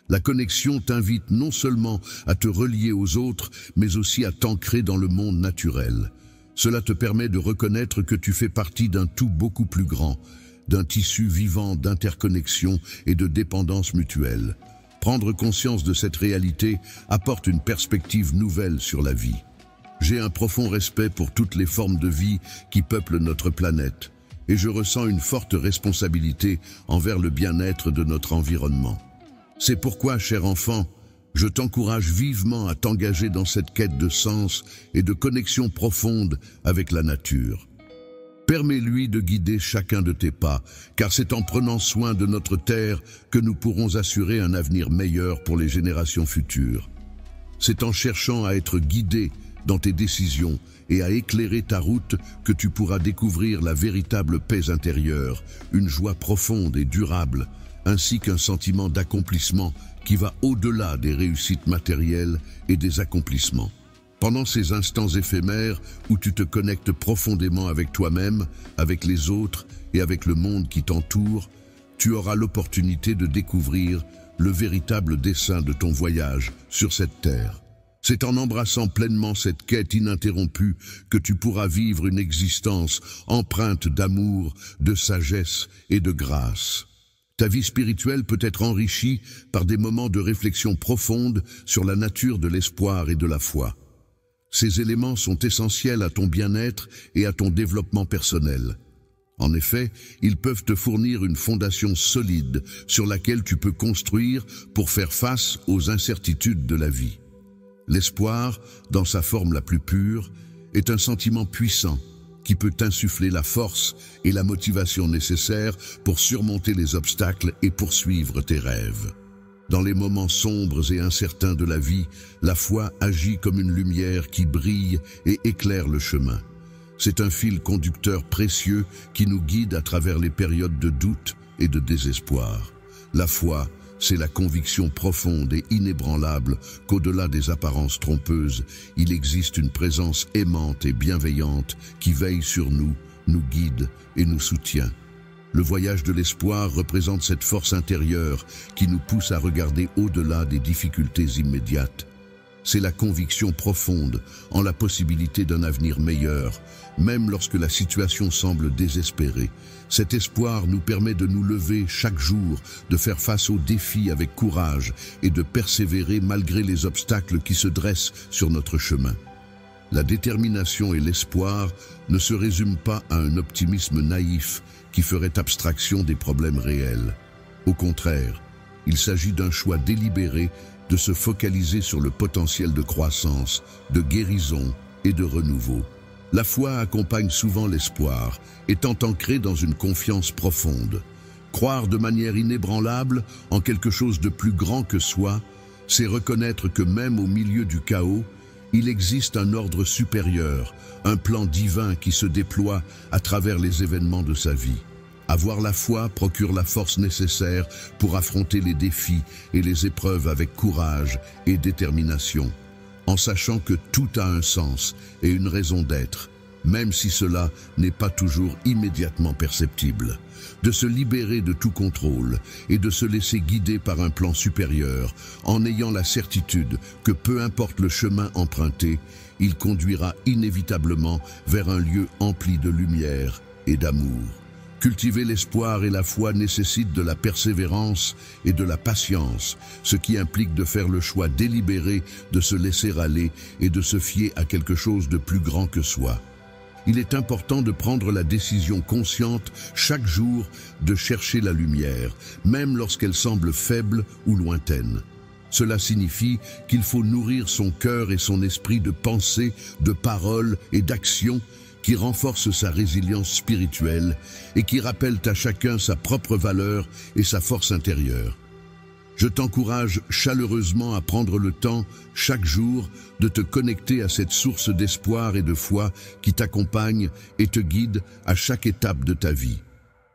La connexion t'invite non seulement à te relier aux autres, mais aussi à t'ancrer dans le monde naturel. Cela te permet de reconnaître que tu fais partie d'un tout beaucoup plus grand, d'un tissu vivant d'interconnexion et de dépendance mutuelle. Prendre conscience de cette réalité apporte une perspective nouvelle sur la vie. J'ai un profond respect pour toutes les formes de vie qui peuplent notre planète, et je ressens une forte responsabilité envers le bien-être de notre environnement. C'est pourquoi, cher enfant, je t'encourage vivement à t'engager dans cette quête de sens et de connexion profonde avec la nature. Permets-lui de guider chacun de tes pas, car c'est en prenant soin de notre terre que nous pourrons assurer un avenir meilleur pour les générations futures. C'est en cherchant à être guidé dans tes décisions et à éclairer ta route que tu pourras découvrir la véritable paix intérieure, une joie profonde et durable, ainsi qu'un sentiment d'accomplissement qui va au-delà des réussites matérielles et des accomplissements. Pendant ces instants éphémères où tu te connectes profondément avec toi-même, avec les autres et avec le monde qui t'entoure, tu auras l'opportunité de découvrir le véritable dessein de ton voyage sur cette terre. C'est en embrassant pleinement cette quête ininterrompue que tu pourras vivre une existence empreinte d'amour, de sagesse et de grâce. Ta vie spirituelle peut être enrichie par des moments de réflexion profonde sur la nature de l'espoir et de la foi. Ces éléments sont essentiels à ton bien-être et à ton développement personnel. En effet, ils peuvent te fournir une fondation solide sur laquelle tu peux construire pour faire face aux incertitudes de la vie. L'espoir, dans sa forme la plus pure, est un sentiment puissant qui peut t'insuffler la force et la motivation nécessaires pour surmonter les obstacles et poursuivre tes rêves. Dans les moments sombres et incertains de la vie, la foi agit comme une lumière qui brille et éclaire le chemin. C'est un fil conducteur précieux qui nous guide à travers les périodes de doute et de désespoir. La foi, c'est la conviction profonde et inébranlable qu'au-delà des apparences trompeuses, il existe une présence aimante et bienveillante qui veille sur nous, nous guide et nous soutient. Le voyage de l'espoir représente cette force intérieure qui nous pousse à regarder au-delà des difficultés immédiates. C'est la conviction profonde en la possibilité d'un avenir meilleur, même lorsque la situation semble désespérée. Cet espoir nous permet de nous lever chaque jour, de faire face aux défis avec courage et de persévérer malgré les obstacles qui se dressent sur notre chemin. La détermination et l'espoir ne se résument pas à un optimisme naïf qui ferait abstraction des problèmes réels. Au contraire, il s'agit d'un choix délibéré de se focaliser sur le potentiel de croissance, de guérison et de renouveau. La foi accompagne souvent l'espoir, étant ancrée dans une confiance profonde. Croire de manière inébranlable en quelque chose de plus grand que soi, c'est reconnaître que même au milieu du chaos, il existe un ordre supérieur, un plan divin qui se déploie à travers les événements de sa vie. Avoir la foi procure la force nécessaire pour affronter les défis et les épreuves avec courage et détermination, en sachant que tout a un sens et une raison d'être, même si cela n'est pas toujours immédiatement perceptible. De se libérer de tout contrôle et de se laisser guider par un plan supérieur, en ayant la certitude que peu importe le chemin emprunté, il conduira inévitablement vers un lieu empli de lumière et d'amour. Cultiver l'espoir et la foi nécessitent de la persévérance et de la patience, ce qui implique de faire le choix délibéré de se laisser aller et de se fier à quelque chose de plus grand que soi. Il est important de prendre la décision consciente chaque jour de chercher la lumière, même lorsqu'elle semble faible ou lointaine. Cela signifie qu'il faut nourrir son cœur et son esprit de pensée, de paroles et d'actions qui renforcent sa résilience spirituelle et qui rappellent à chacun sa propre valeur et sa force intérieure. Je t'encourage chaleureusement à prendre le temps, chaque jour, de te connecter à cette source d'espoir et de foi qui t'accompagne et te guide à chaque étape de ta vie.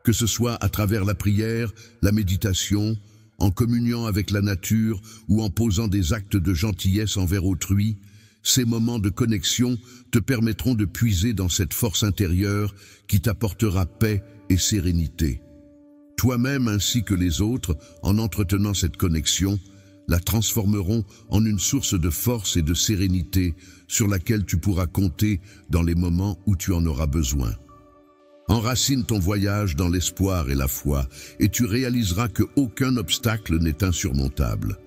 Que ce soit à travers la prière, la méditation, en communiant avec la nature ou en posant des actes de gentillesse envers autrui, ces moments de connexion te permettront de puiser dans cette force intérieure qui t'apportera paix et sérénité. Toi-même ainsi que les autres, en entretenant cette connexion, la transformeront en une source de force et de sérénité sur laquelle tu pourras compter dans les moments où tu en auras besoin. Enracine ton voyage dans l'espoir et la foi, et tu réaliseras qu'aucun obstacle n'est insurmontable.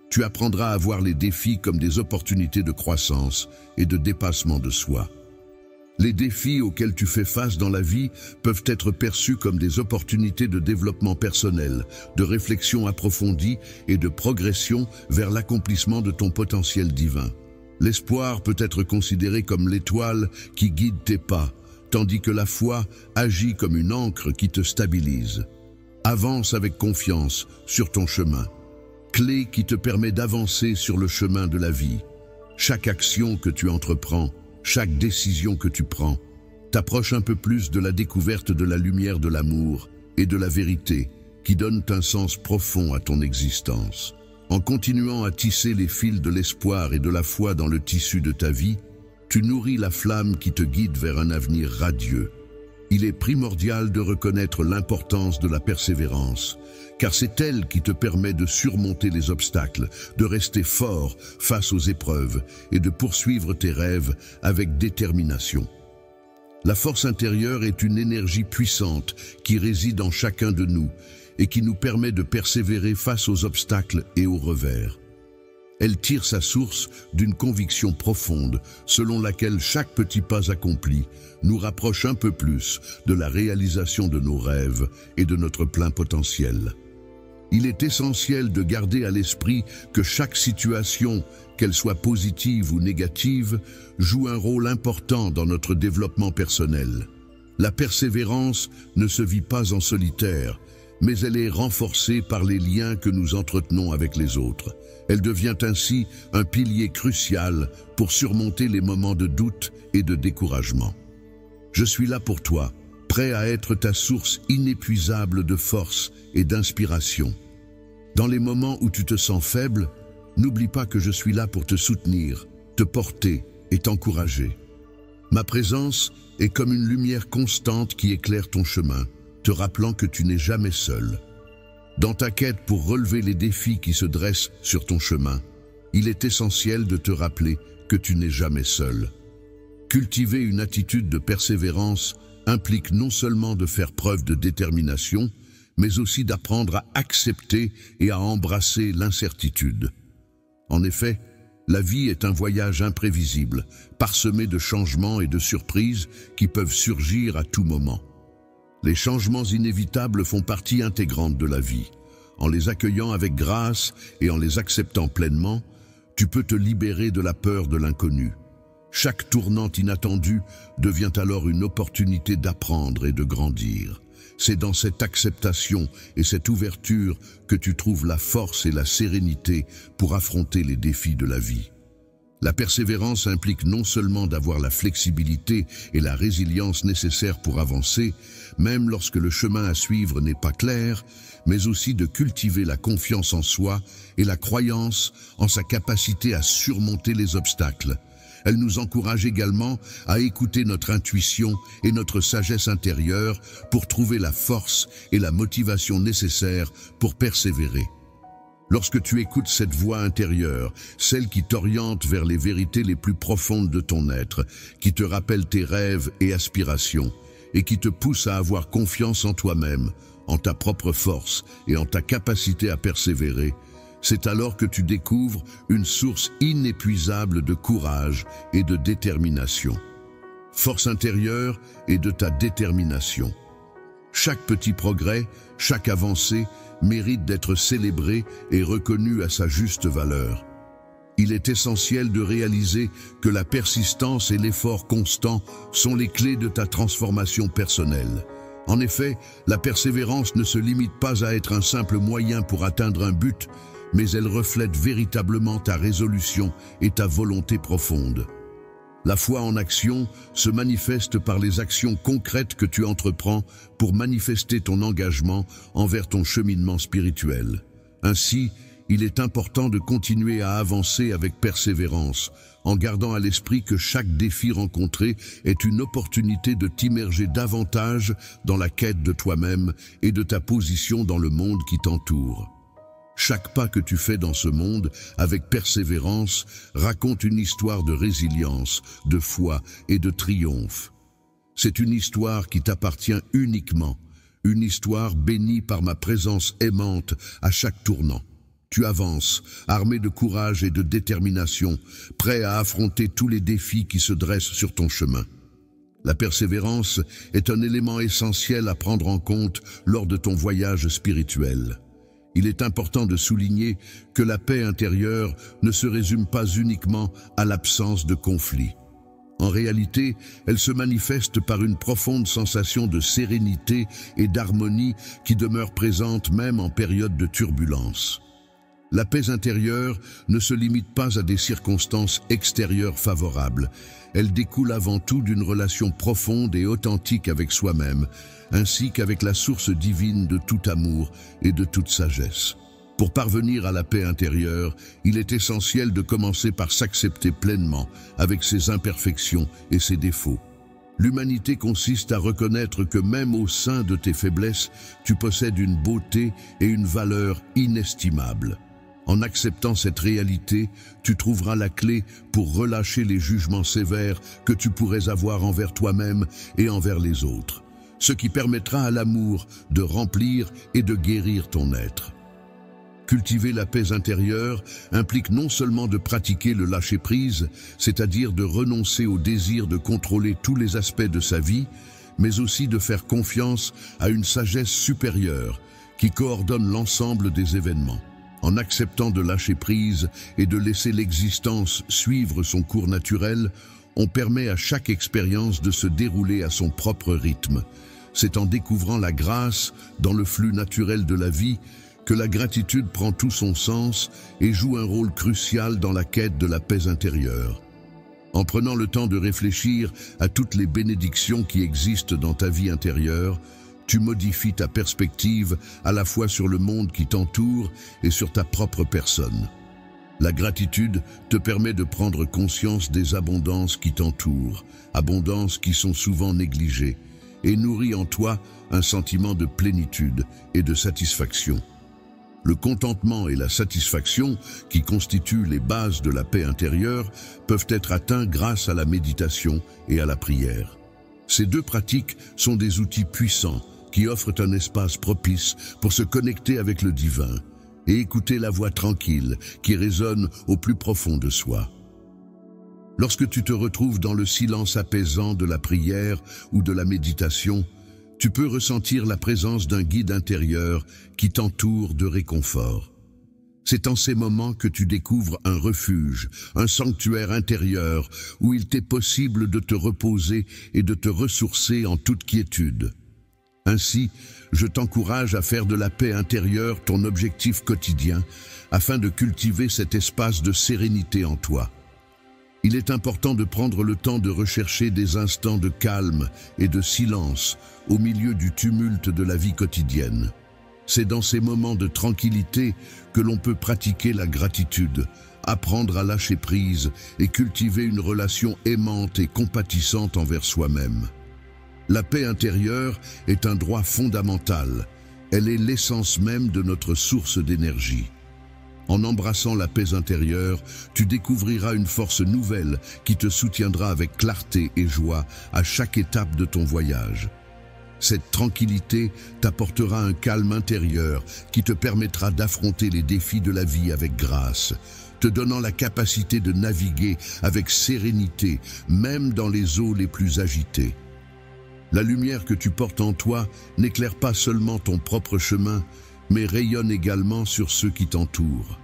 Tu apprendras à voir les défis comme des opportunités de croissance et de dépassement de soi. Les défis auxquels tu fais face dans la vie peuvent être perçus comme des opportunités de développement personnel, de réflexion approfondie et de progression vers l'accomplissement de ton potentiel divin. L'espoir peut être considéré comme l'étoile qui guide tes pas, tandis que la foi agit comme une ancre qui te stabilise. Avance avec confiance sur ton chemin, clé qui te permet d'avancer sur le chemin de la vie. Chaque action que tu entreprends, chaque décision que tu prends, t'approche un peu plus de la découverte de la lumière de l'amour et de la vérité qui donnent un sens profond à ton existence. En continuant à tisser les fils de l'espoir et de la foi dans le tissu de ta vie, tu nourris la flamme qui te guide vers un avenir radieux. Il est primordial de reconnaître l'importance de la persévérance, car c'est elle qui te permet de surmonter les obstacles, de rester fort face aux épreuves et de poursuivre tes rêves avec détermination. La force intérieure est une énergie puissante qui réside en chacun de nous et qui nous permet de persévérer face aux obstacles et aux revers. Elle tire sa source d'une conviction profonde, selon laquelle chaque petit pas accompli nous rapproche un peu plus de la réalisation de nos rêves et de notre plein potentiel. Il est essentiel de garder à l'esprit que chaque situation, qu'elle soit positive ou négative, joue un rôle important dans notre développement personnel. La persévérance ne se vit pas en solitaire, mais elle est renforcée par les liens que nous entretenons avec les autres. Elle devient ainsi un pilier crucial pour surmonter les moments de doute et de découragement. Je suis là pour toi, prêt à être ta source inépuisable de force et d'inspiration. Dans les moments où tu te sens faible, n'oublie pas que je suis là pour te soutenir, te porter et t'encourager. Ma présence est comme une lumière constante qui éclaire ton chemin, te rappelant que tu n'es jamais seul. Dans ta quête pour relever les défis qui se dressent sur ton chemin, il est essentiel de te rappeler que tu n'es jamais seul. Cultiver une attitude de persévérance implique non seulement de faire preuve de détermination, mais aussi d'apprendre à accepter et à embrasser l'incertitude. En effet, la vie est un voyage imprévisible, parsemé de changements et de surprises qui peuvent surgir à tout moment. Les changements inévitables font partie intégrante de la vie. En les accueillant avec grâce et en les acceptant pleinement, tu peux te libérer de la peur de l'inconnu. Chaque tournant inattendu devient alors une opportunité d'apprendre et de grandir. C'est dans cette acceptation et cette ouverture que tu trouves la force et la sérénité pour affronter les défis de la vie. La persévérance implique non seulement d'avoir la flexibilité et la résilience nécessaires pour avancer, même lorsque le chemin à suivre n'est pas clair, mais aussi de cultiver la confiance en soi et la croyance en sa capacité à surmonter les obstacles. Elle nous encourage également à écouter notre intuition et notre sagesse intérieure pour trouver la force et la motivation nécessaires pour persévérer. Lorsque tu écoutes cette voix intérieure, celle qui t'oriente vers les vérités les plus profondes de ton être, qui te rappelle tes rêves et aspirations, et qui te pousse à avoir confiance en toi-même, en ta propre force et en ta capacité à persévérer, c'est alors que tu découvres une source inépuisable de courage et de détermination. Force intérieure et de ta détermination. Chaque petit progrès, chaque avancée mérite d'être célébré et reconnu à sa juste valeur. Il est essentiel de réaliser que la persistance et l'effort constant sont les clés de ta transformation personnelle. En effet, la persévérance ne se limite pas à être un simple moyen pour atteindre un but, mais elle reflète véritablement ta résolution et ta volonté profonde. La foi en action se manifeste par les actions concrètes que tu entreprends pour manifester ton engagement envers ton cheminement spirituel. Ainsi, il est important de continuer à avancer avec persévérance, en gardant à l'esprit que chaque défi rencontré est une opportunité de t'immerger davantage dans la quête de toi-même et de ta position dans le monde qui t'entoure. Chaque pas que tu fais dans ce monde avec persévérance raconte une histoire de résilience, de foi et de triomphe. C'est une histoire qui t'appartient uniquement, une histoire bénie par ma présence aimante à chaque tournant. Tu avances, armé de courage et de détermination, prêt à affronter tous les défis qui se dressent sur ton chemin. La persévérance est un élément essentiel à prendre en compte lors de ton voyage spirituel. Il est important de souligner que la paix intérieure ne se résume pas uniquement à l'absence de conflit. En réalité, elle se manifeste par une profonde sensation de sérénité et d'harmonie qui demeure présente même en période de turbulence. La paix intérieure ne se limite pas à des circonstances extérieures favorables. Elle découle avant tout d'une relation profonde et authentique avec soi-même, ainsi qu'avec la source divine de tout amour et de toute sagesse. Pour parvenir à la paix intérieure, il est essentiel de commencer par s'accepter pleinement avec ses imperfections et ses défauts. L'humanité consiste à reconnaître que même au sein de tes faiblesses, tu possèdes une beauté et une valeur inestimables. En acceptant cette réalité, tu trouveras la clé pour relâcher les jugements sévères que tu pourrais avoir envers toi-même et envers les autres, ce qui permettra à l'amour de remplir et de guérir ton être. Cultiver la paix intérieure implique non seulement de pratiquer le lâcher-prise, c'est-à-dire de renoncer au désir de contrôler tous les aspects de sa vie, mais aussi de faire confiance à une sagesse supérieure qui coordonne l'ensemble des événements. En acceptant de lâcher prise et de laisser l'existence suivre son cours naturel, on permet à chaque expérience de se dérouler à son propre rythme. C'est en découvrant la grâce dans le flux naturel de la vie que la gratitude prend tout son sens et joue un rôle crucial dans la quête de la paix intérieure. En prenant le temps de réfléchir à toutes les bénédictions qui existent dans ta vie intérieure, tu modifies ta perspective à la fois sur le monde qui t'entoure et sur ta propre personne. La gratitude te permet de prendre conscience des abondances qui t'entourent, abondances qui sont souvent négligées, et nourrit en toi un sentiment de plénitude et de satisfaction. Le contentement et la satisfaction, qui constituent les bases de la paix intérieure, peuvent être atteints grâce à la méditation et à la prière. Ces deux pratiques sont des outils puissants qui offrent un espace propice pour se connecter avec le divin et écouter la voix tranquille qui résonne au plus profond de soi. Lorsque tu te retrouves dans le silence apaisant de la prière ou de la méditation, tu peux ressentir la présence d'un guide intérieur qui t'entoure de réconfort. C'est en ces moments que tu découvres un refuge, un sanctuaire intérieur où il t'est possible de te reposer et de te ressourcer en toute quiétude. Ainsi, je t'encourage à faire de la paix intérieure ton objectif quotidien afin de cultiver cet espace de sérénité en toi. Il est important de prendre le temps de rechercher des instants de calme et de silence au milieu du tumulte de la vie quotidienne. C'est dans ces moments de tranquillité que l'on peut pratiquer la gratitude, apprendre à lâcher prise et cultiver une relation aimante et compatissante envers soi-même. La paix intérieure est un droit fondamental. Elle est l'essence même de notre source d'énergie. En embrassant la paix intérieure, tu découvriras une force nouvelle qui te soutiendra avec clarté et joie à chaque étape de ton voyage. Cette tranquillité t'apportera un calme intérieur qui te permettra d'affronter les défis de la vie avec grâce, te donnant la capacité de naviguer avec sérénité, même dans les eaux les plus agitées. La lumière que tu portes en toi n'éclaire pas seulement ton propre chemin, mais rayonne également sur ceux qui t'entourent.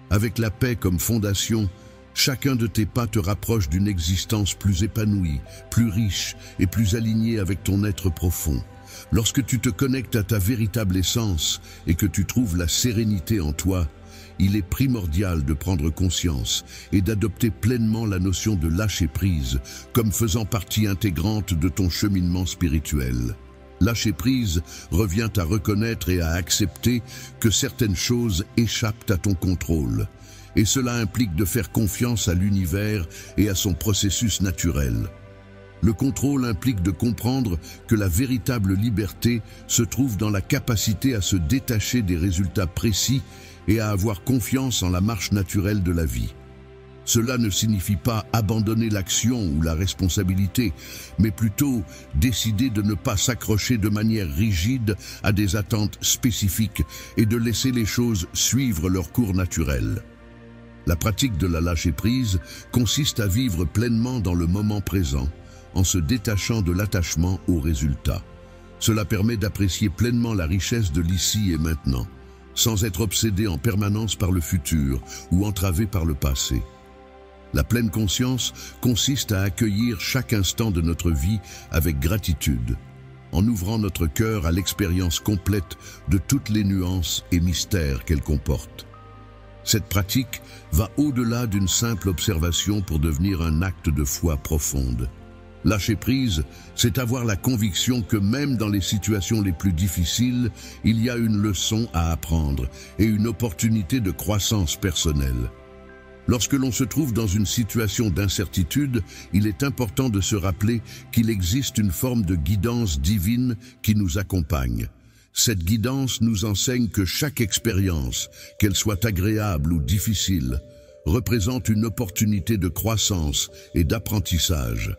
Avec la paix comme fondation, chacun de tes pas te rapproche d'une existence plus épanouie, plus riche et plus alignée avec ton être profond. Lorsque tu te connectes à ta véritable essence et que tu trouves la sérénité en toi, il est primordial de prendre conscience et d'adopter pleinement la notion de lâcher prise comme faisant partie intégrante de ton cheminement spirituel. Lâcher prise revient à reconnaître et à accepter que certaines choses échappent à ton contrôle. Et cela implique de faire confiance à l'univers et à son processus naturel. Le contrôle implique de comprendre que la véritable liberté se trouve dans la capacité à se détacher des résultats précis et à avoir confiance en la marche naturelle de la vie. Cela ne signifie pas abandonner l'action ou la responsabilité, mais plutôt décider de ne pas s'accrocher de manière rigide à des attentes spécifiques et de laisser les choses suivre leur cours naturel. La pratique de la lâcher-prise consiste à vivre pleinement dans le moment présent, en se détachant de l'attachement aux résultats. Cela permet d'apprécier pleinement la richesse de l'ici et maintenant, sans être obsédé en permanence par le futur ou entravé par le passé. La pleine conscience consiste à accueillir chaque instant de notre vie avec gratitude, en ouvrant notre cœur à l'expérience complète de toutes les nuances et mystères qu'elle comporte. Cette pratique va au-delà d'une simple observation pour devenir un acte de foi profonde. Lâcher prise, c'est avoir la conviction que même dans les situations les plus difficiles, il y a une leçon à apprendre et une opportunité de croissance personnelle. Lorsque l'on se trouve dans une situation d'incertitude, il est important de se rappeler qu'il existe une forme de guidance divine qui nous accompagne. Cette guidance nous enseigne que chaque expérience, qu'elle soit agréable ou difficile, représente une opportunité de croissance et d'apprentissage.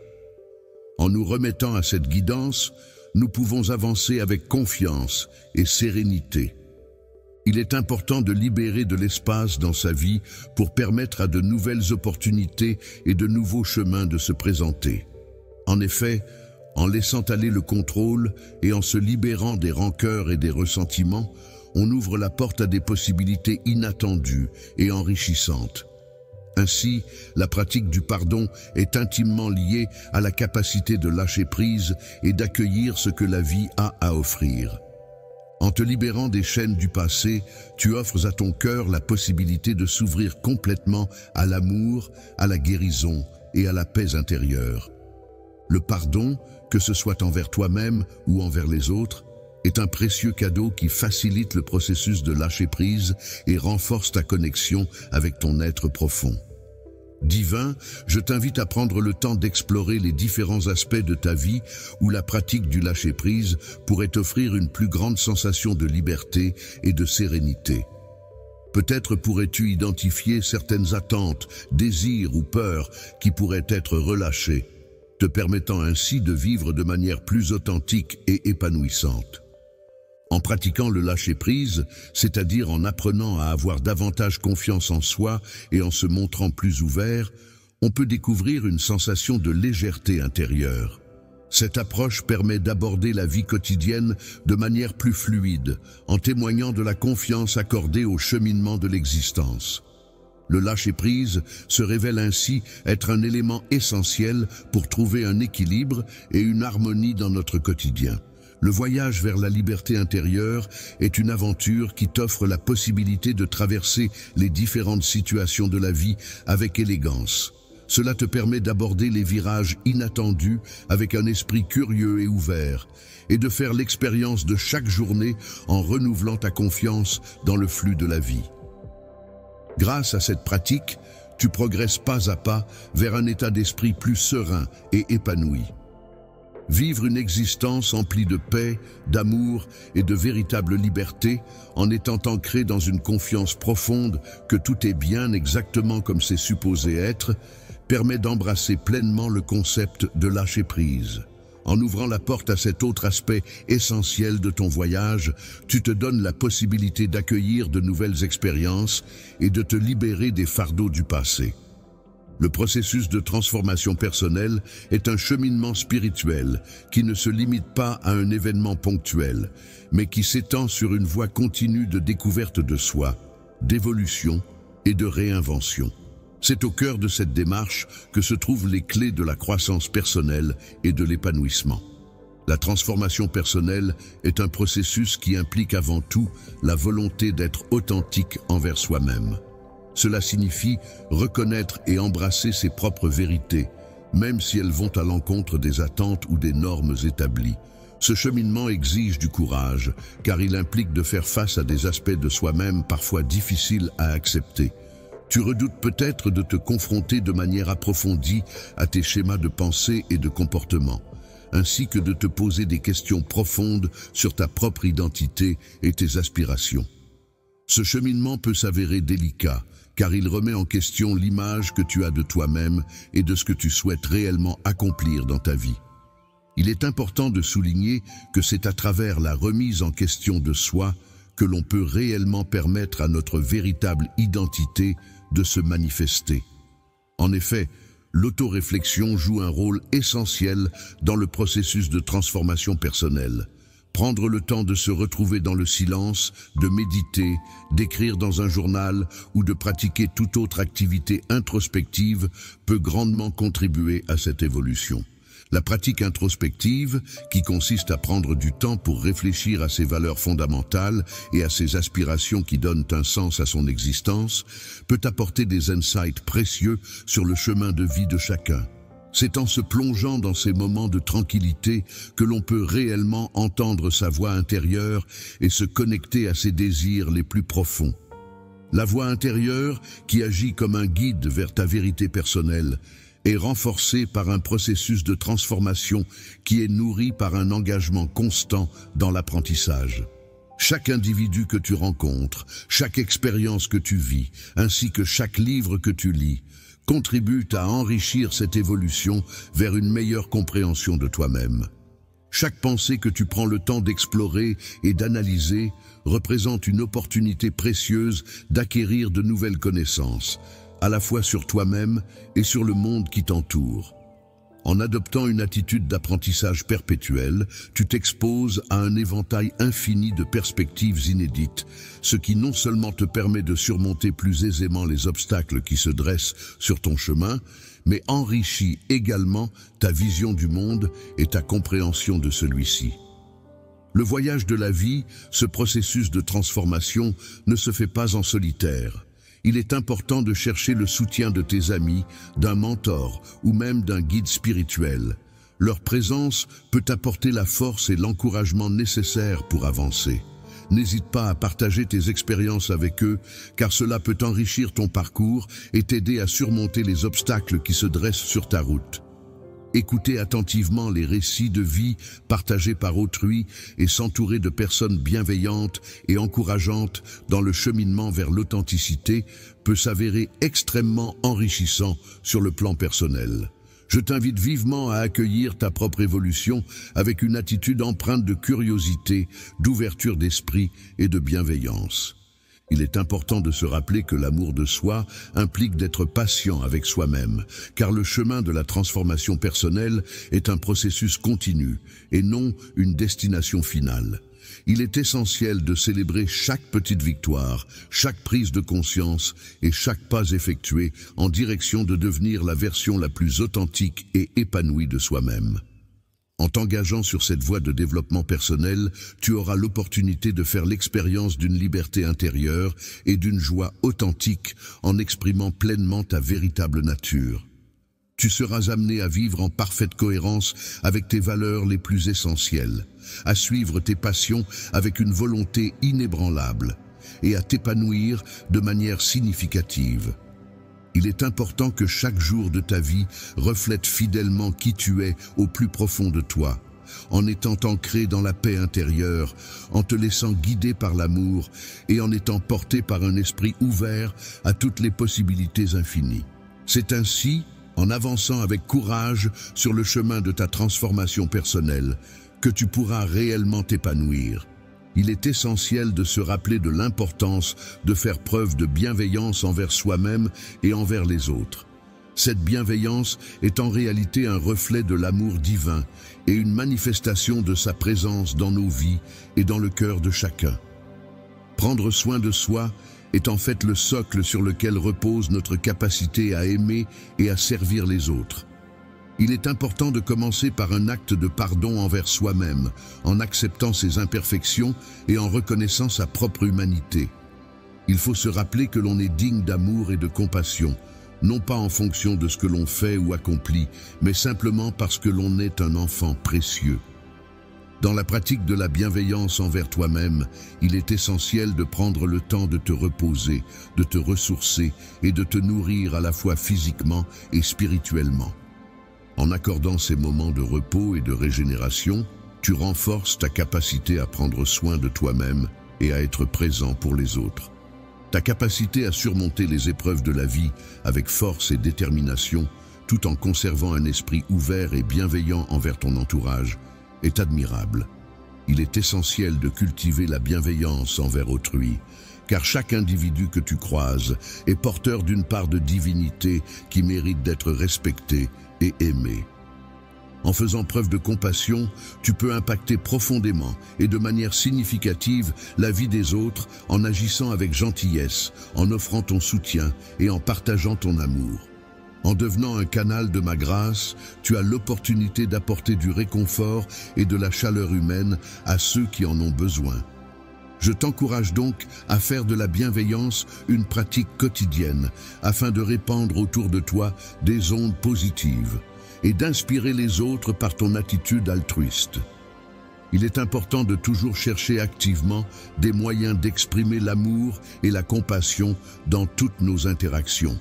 En nous remettant à cette guidance, nous pouvons avancer avec confiance et sérénité. Il est important de libérer de l'espace dans sa vie pour permettre à de nouvelles opportunités et de nouveaux chemins de se présenter. En effet, en laissant aller le contrôle et en se libérant des rancœurs et des ressentiments, on ouvre la porte à des possibilités inattendues et enrichissantes. Ainsi, la pratique du pardon est intimement liée à la capacité de lâcher prise et d'accueillir ce que la vie a à offrir. En te libérant des chaînes du passé, tu offres à ton cœur la possibilité de s'ouvrir complètement à l'amour, à la guérison et à la paix intérieure. Le pardon, que ce soit envers toi-même ou envers les autres, est un précieux cadeau qui facilite le processus de lâcher prise et renforce ta connexion avec ton être profond. Divin, je t'invite à prendre le temps d'explorer les différents aspects de ta vie où la pratique du lâcher-prise pourrait t'offrir une plus grande sensation de liberté et de sérénité. Peut-être pourrais-tu identifier certaines attentes, désirs ou peurs qui pourraient être relâchés, te permettant ainsi de vivre de manière plus authentique et épanouissante. En pratiquant le lâcher-prise, c'est-à-dire en apprenant à avoir davantage confiance en soi et en se montrant plus ouvert, on peut découvrir une sensation de légèreté intérieure. Cette approche permet d'aborder la vie quotidienne de manière plus fluide, en témoignant de la confiance accordée au cheminement de l'existence. Le lâcher-prise se révèle ainsi être un élément essentiel pour trouver un équilibre et une harmonie dans notre quotidien. Le voyage vers la liberté intérieure est une aventure qui t'offre la possibilité de traverser les différentes situations de la vie avec élégance. Cela te permet d'aborder les virages inattendus avec un esprit curieux et ouvert, et de faire l'expérience de chaque journée en renouvelant ta confiance dans le flux de la vie. Grâce à cette pratique, tu progresses pas à pas vers un état d'esprit plus serein et épanoui. Vivre une existence emplie de paix, d'amour et de véritable liberté, en étant ancré dans une confiance profonde que tout est bien exactement comme c'est supposé être, permet d'embrasser pleinement le concept de lâcher prise. En ouvrant la porte à cet autre aspect essentiel de ton voyage, tu te donnes la possibilité d'accueillir de nouvelles expériences et de te libérer des fardeaux du passé. Le processus de transformation personnelle est un cheminement spirituel qui ne se limite pas à un événement ponctuel, mais qui s'étend sur une voie continue de découverte de soi, d'évolution et de réinvention. C'est au cœur de cette démarche que se trouvent les clés de la croissance personnelle et de l'épanouissement. La transformation personnelle est un processus qui implique avant tout la volonté d'être authentique envers soi-même. Cela signifie reconnaître et embrasser ses propres vérités, même si elles vont à l'encontre des attentes ou des normes établies. Ce cheminement exige du courage, car il implique de faire face à des aspects de soi-même parfois difficiles à accepter. Tu redoutes peut-être de te confronter de manière approfondie à tes schémas de pensée et de comportement, ainsi que de te poser des questions profondes sur ta propre identité et tes aspirations. Ce cheminement peut s'avérer délicat, car il remet en question l'image que tu as de toi-même et de ce que tu souhaites réellement accomplir dans ta vie. Il est important de souligner que c'est à travers la remise en question de soi que l'on peut réellement permettre à notre véritable identité de se manifester. En effet, l'autoréflexion joue un rôle essentiel dans le processus de transformation personnelle. Prendre le temps de se retrouver dans le silence, de méditer, d'écrire dans un journal ou de pratiquer toute autre activité introspective peut grandement contribuer à cette évolution. La pratique introspective, qui consiste à prendre du temps pour réfléchir à ses valeurs fondamentales et à ses aspirations qui donnent un sens à son existence, peut apporter des insights précieux sur le chemin de vie de chacun. C'est en se plongeant dans ces moments de tranquillité que l'on peut réellement entendre sa voix intérieure et se connecter à ses désirs les plus profonds. La voix intérieure, qui agit comme un guide vers ta vérité personnelle, est renforcée par un processus de transformation qui est nourri par un engagement constant dans l'apprentissage. Chaque individu que tu rencontres, chaque expérience que tu vis, ainsi que chaque livre que tu lis, contribue à enrichir cette évolution vers une meilleure compréhension de toi-même. Chaque pensée que tu prends le temps d'explorer et d'analyser représente une opportunité précieuse d'acquérir de nouvelles connaissances, à la fois sur toi-même et sur le monde qui t'entoure. En adoptant une attitude d'apprentissage perpétuel, tu t'exposes à un éventail infini de perspectives inédites, ce qui non seulement te permet de surmonter plus aisément les obstacles qui se dressent sur ton chemin, mais enrichit également ta vision du monde et ta compréhension de celui-ci. Le voyage de la vie, ce processus de transformation, ne se fait pas en solitaire. Il est important de chercher le soutien de tes amis, d'un mentor ou même d'un guide spirituel. Leur présence peut apporter la force et l'encouragement nécessaires pour avancer. N'hésite pas à partager tes expériences avec eux, car cela peut enrichir ton parcours et t'aider à surmonter les obstacles qui se dressent sur ta route. Écouter attentivement les récits de vie partagés par autrui et s'entourer de personnes bienveillantes et encourageantes dans le cheminement vers l'authenticité peut s'avérer extrêmement enrichissant sur le plan personnel. Je t'invite vivement à accueillir ta propre évolution avec une attitude empreinte de curiosité, d'ouverture d'esprit et de bienveillance. Il est important de se rappeler que l'amour de soi implique d'être patient avec soi-même, car le chemin de la transformation personnelle est un processus continu et non une destination finale. Il est essentiel de célébrer chaque petite victoire, chaque prise de conscience et chaque pas effectué en direction de devenir la version la plus authentique et épanouie de soi-même. En t'engageant sur cette voie de développement personnel, tu auras l'opportunité de faire l'expérience d'une liberté intérieure et d'une joie authentique en exprimant pleinement ta véritable nature. Tu seras amené à vivre en parfaite cohérence avec tes valeurs les plus essentielles, à suivre tes passions avec une volonté inébranlable et à t'épanouir de manière significative. Il est important que chaque jour de ta vie reflète fidèlement qui tu es au plus profond de toi, en étant ancré dans la paix intérieure, en te laissant guider par l'amour et en étant porté par un esprit ouvert à toutes les possibilités infinies. C'est ainsi, en avançant avec courage sur le chemin de ta transformation personnelle, que tu pourras réellement t'épanouir. Il est essentiel de se rappeler de l'importance de faire preuve de bienveillance envers soi-même et envers les autres. Cette bienveillance est en réalité un reflet de l'amour divin et une manifestation de sa présence dans nos vies et dans le cœur de chacun. Prendre soin de soi est en fait le socle sur lequel repose notre capacité à aimer et à servir les autres. Il est important de commencer par un acte de pardon envers soi-même, en acceptant ses imperfections et en reconnaissant sa propre humanité. Il faut se rappeler que l'on est digne d'amour et de compassion, non pas en fonction de ce que l'on fait ou accomplit, mais simplement parce que l'on est un enfant précieux. Dans la pratique de la bienveillance envers toi-même, il est essentiel de prendre le temps de te reposer, de te ressourcer et de te nourrir à la fois physiquement et spirituellement. En accordant ces moments de repos et de régénération, tu renforces ta capacité à prendre soin de toi-même et à être présent pour les autres. Ta capacité à surmonter les épreuves de la vie avec force et détermination, tout en conservant un esprit ouvert et bienveillant envers ton entourage, est admirable. Il est essentiel de cultiver la bienveillance envers autrui, car chaque individu que tu croises est porteur d'une part de divinité qui mérite d'être respectée et aimée. En faisant preuve de compassion, tu peux impacter profondément et de manière significative la vie des autres en agissant avec gentillesse, en offrant ton soutien et en partageant ton amour. En devenant un canal de ma grâce, tu as l'opportunité d'apporter du réconfort et de la chaleur humaine à ceux qui en ont besoin. Je t'encourage donc à faire de la bienveillance une pratique quotidienne afin de répandre autour de toi des ondes positives et d'inspirer les autres par ton attitude altruiste. Il est important de toujours chercher activement des moyens d'exprimer l'amour et la compassion dans toutes nos interactions.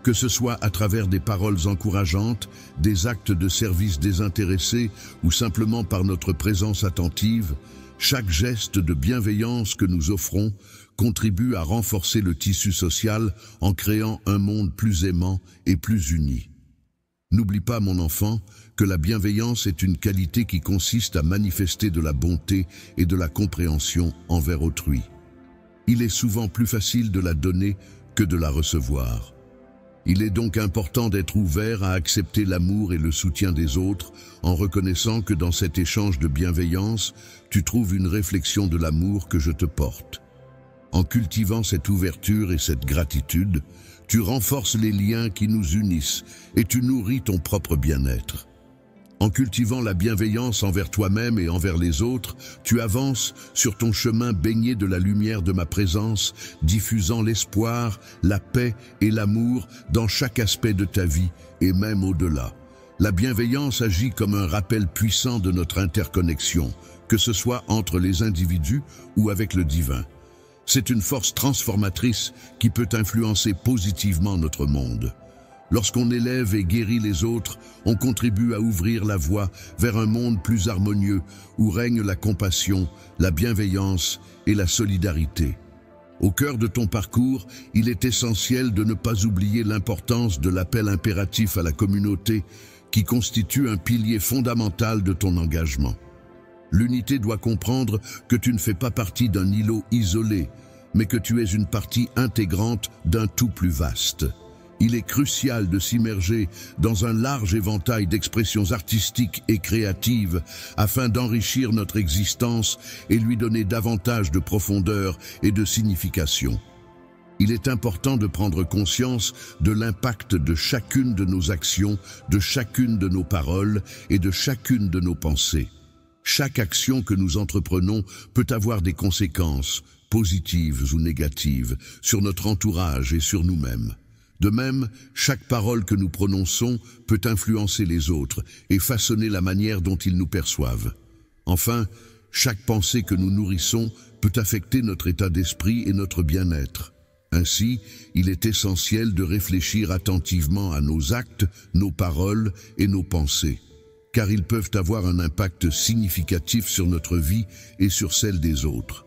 Que ce soit à travers des paroles encourageantes, des actes de service désintéressés ou simplement par notre présence attentive, chaque geste de bienveillance que nous offrons contribue à renforcer le tissu social en créant un monde plus aimant et plus uni. N'oublie pas, mon enfant, que la bienveillance est une qualité qui consiste à manifester de la bonté et de la compréhension envers autrui. Il est souvent plus facile de la donner que de la recevoir. Il est donc important d'être ouvert à accepter l'amour et le soutien des autres en reconnaissant que dans cet échange de bienveillance, tu trouves une réflexion de l'amour que je te porte. En cultivant cette ouverture et cette gratitude, tu renforces les liens qui nous unissent et tu nourris ton propre bien-être. En cultivant la bienveillance envers toi-même et envers les autres, tu avances sur ton chemin baigné de la lumière de ma présence, diffusant l'espoir, la paix et l'amour dans chaque aspect de ta vie et même au-delà. La bienveillance agit comme un rappel puissant de notre interconnexion, que ce soit entre les individus ou avec le divin. C'est une force transformatrice qui peut influencer positivement notre monde. Lorsqu'on élève et guérit les autres, on contribue à ouvrir la voie vers un monde plus harmonieux où règne la compassion, la bienveillance et la solidarité. Au cœur de ton parcours, il est essentiel de ne pas oublier l'importance de l'appel impératif à la communauté qui constitue un pilier fondamental de ton engagement. L'unité doit comprendre que tu ne fais pas partie d'un îlot isolé, mais que tu es une partie intégrante d'un tout plus vaste. Il est crucial de s'immerger dans un large éventail d'expressions artistiques et créatives afin d'enrichir notre existence et lui donner davantage de profondeur et de signification. Il est important de prendre conscience de l'impact de chacune de nos actions, de chacune de nos paroles et de chacune de nos pensées. Chaque action que nous entreprenons peut avoir des conséquences, positives ou négatives, sur notre entourage et sur nous-mêmes. De même, chaque parole que nous prononçons peut influencer les autres et façonner la manière dont ils nous perçoivent. Enfin, chaque pensée que nous nourrissons peut affecter notre état d'esprit et notre bien-être. Ainsi, il est essentiel de réfléchir attentivement à nos actes, nos paroles et nos pensées, car ils peuvent avoir un impact significatif sur notre vie et sur celle des autres.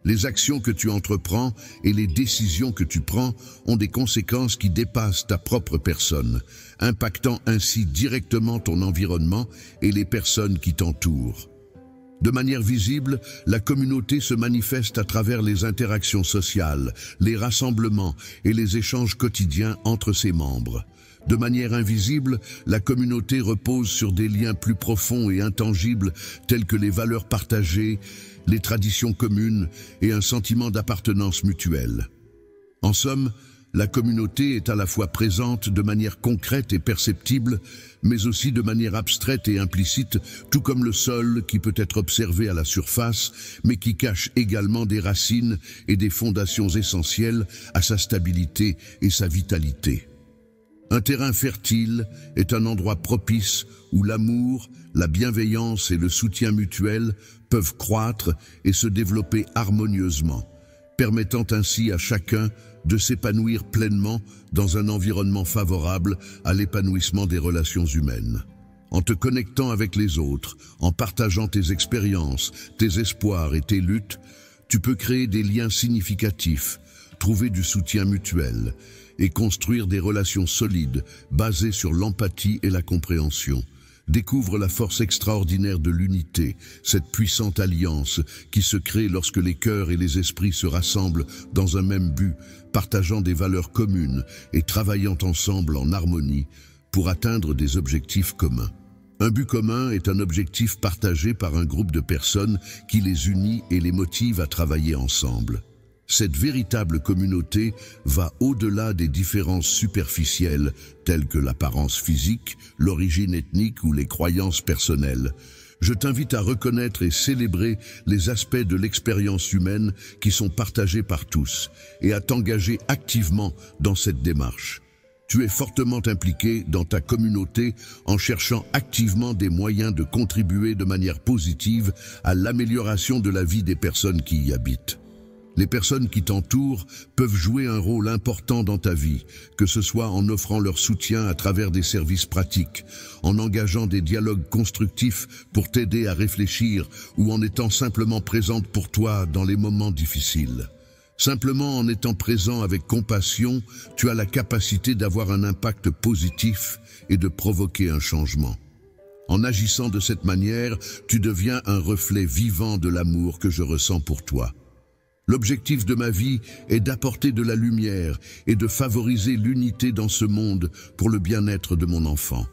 Les actions que tu entreprends et les décisions que tu prends ont des conséquences qui dépassent ta propre personne, impactant ainsi directement ton environnement et les personnes qui t'entourent. De manière visible, la communauté se manifeste à travers les interactions sociales, les rassemblements et les échanges quotidiens entre ses membres. De manière invisible, la communauté repose sur des liens plus profonds et intangibles tels que les valeurs partagées, les traditions communes et un sentiment d'appartenance mutuelle. En somme, la communauté est à la fois présente de manière concrète et perceptible, mais aussi de manière abstraite et implicite, tout comme le sol qui peut être observé à la surface, mais qui cache également des racines et des fondations essentielles à sa stabilité et sa vitalité. Un terrain fertile est un endroit propice où l'amour, la bienveillance et le soutien mutuel peuvent croître et se développer harmonieusement, permettant ainsi à chacun de s'épanouir pleinement dans un environnement favorable à l'épanouissement des relations humaines. En te connectant avec les autres, en partageant tes expériences, tes espoirs et tes luttes, tu peux créer des liens significatifs, trouver du soutien mutuel et construire des relations solides basées sur l'empathie et la compréhension. Découvre la force extraordinaire de l'unité, cette puissante alliance qui se crée lorsque les cœurs et les esprits se rassemblent dans un même but, partageant des valeurs communes et travaillant ensemble en harmonie pour atteindre des objectifs communs. Un but commun est un objectif partagé par un groupe de personnes qui les unit et les motive à travailler ensemble. Cette véritable communauté va au-delà des différences superficielles telles que l'apparence physique, l'origine ethnique ou les croyances personnelles. Je t'invite à reconnaître et célébrer les aspects de l'expérience humaine qui sont partagés par tous et à t'engager activement dans cette démarche. Tu es fortement impliqué dans ta communauté en cherchant activement des moyens de contribuer de manière positive à l'amélioration de la vie des personnes qui y habitent. Les personnes qui t'entourent peuvent jouer un rôle important dans ta vie, que ce soit en offrant leur soutien à travers des services pratiques, en engageant des dialogues constructifs pour t'aider à réfléchir ou en étant simplement présente pour toi dans les moments difficiles. Simplement en étant présent avec compassion, tu as la capacité d'avoir un impact positif et de provoquer un changement. En agissant de cette manière, tu deviens un reflet vivant de l'amour que je ressens pour toi. L'objectif de ma vie est d'apporter de la lumière et de favoriser l'unité dans ce monde pour le bien-être de mon enfant.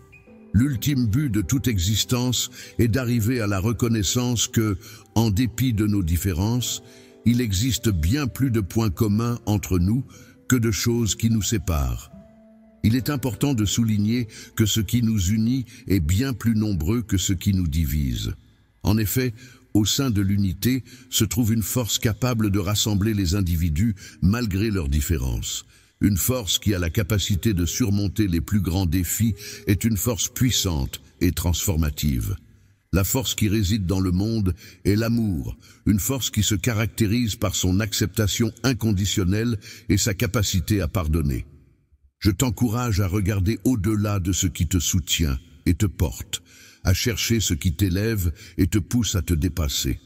L'ultime but de toute existence est d'arriver à la reconnaissance que, en dépit de nos différences, il existe bien plus de points communs entre nous que de choses qui nous séparent. Il est important de souligner que ce qui nous unit est bien plus nombreux que ce qui nous divise. En effet, au sein de l'unité se trouve une force capable de rassembler les individus malgré leurs différences. Une force qui a la capacité de surmonter les plus grands défis est une force puissante et transformative. La force qui réside dans le monde est l'amour, une force qui se caractérise par son acceptation inconditionnelle et sa capacité à pardonner. Je t'encourage à regarder au-delà de ce qui te soutient et te porte, à chercher ce qui t'élève et te pousse à te dépasser.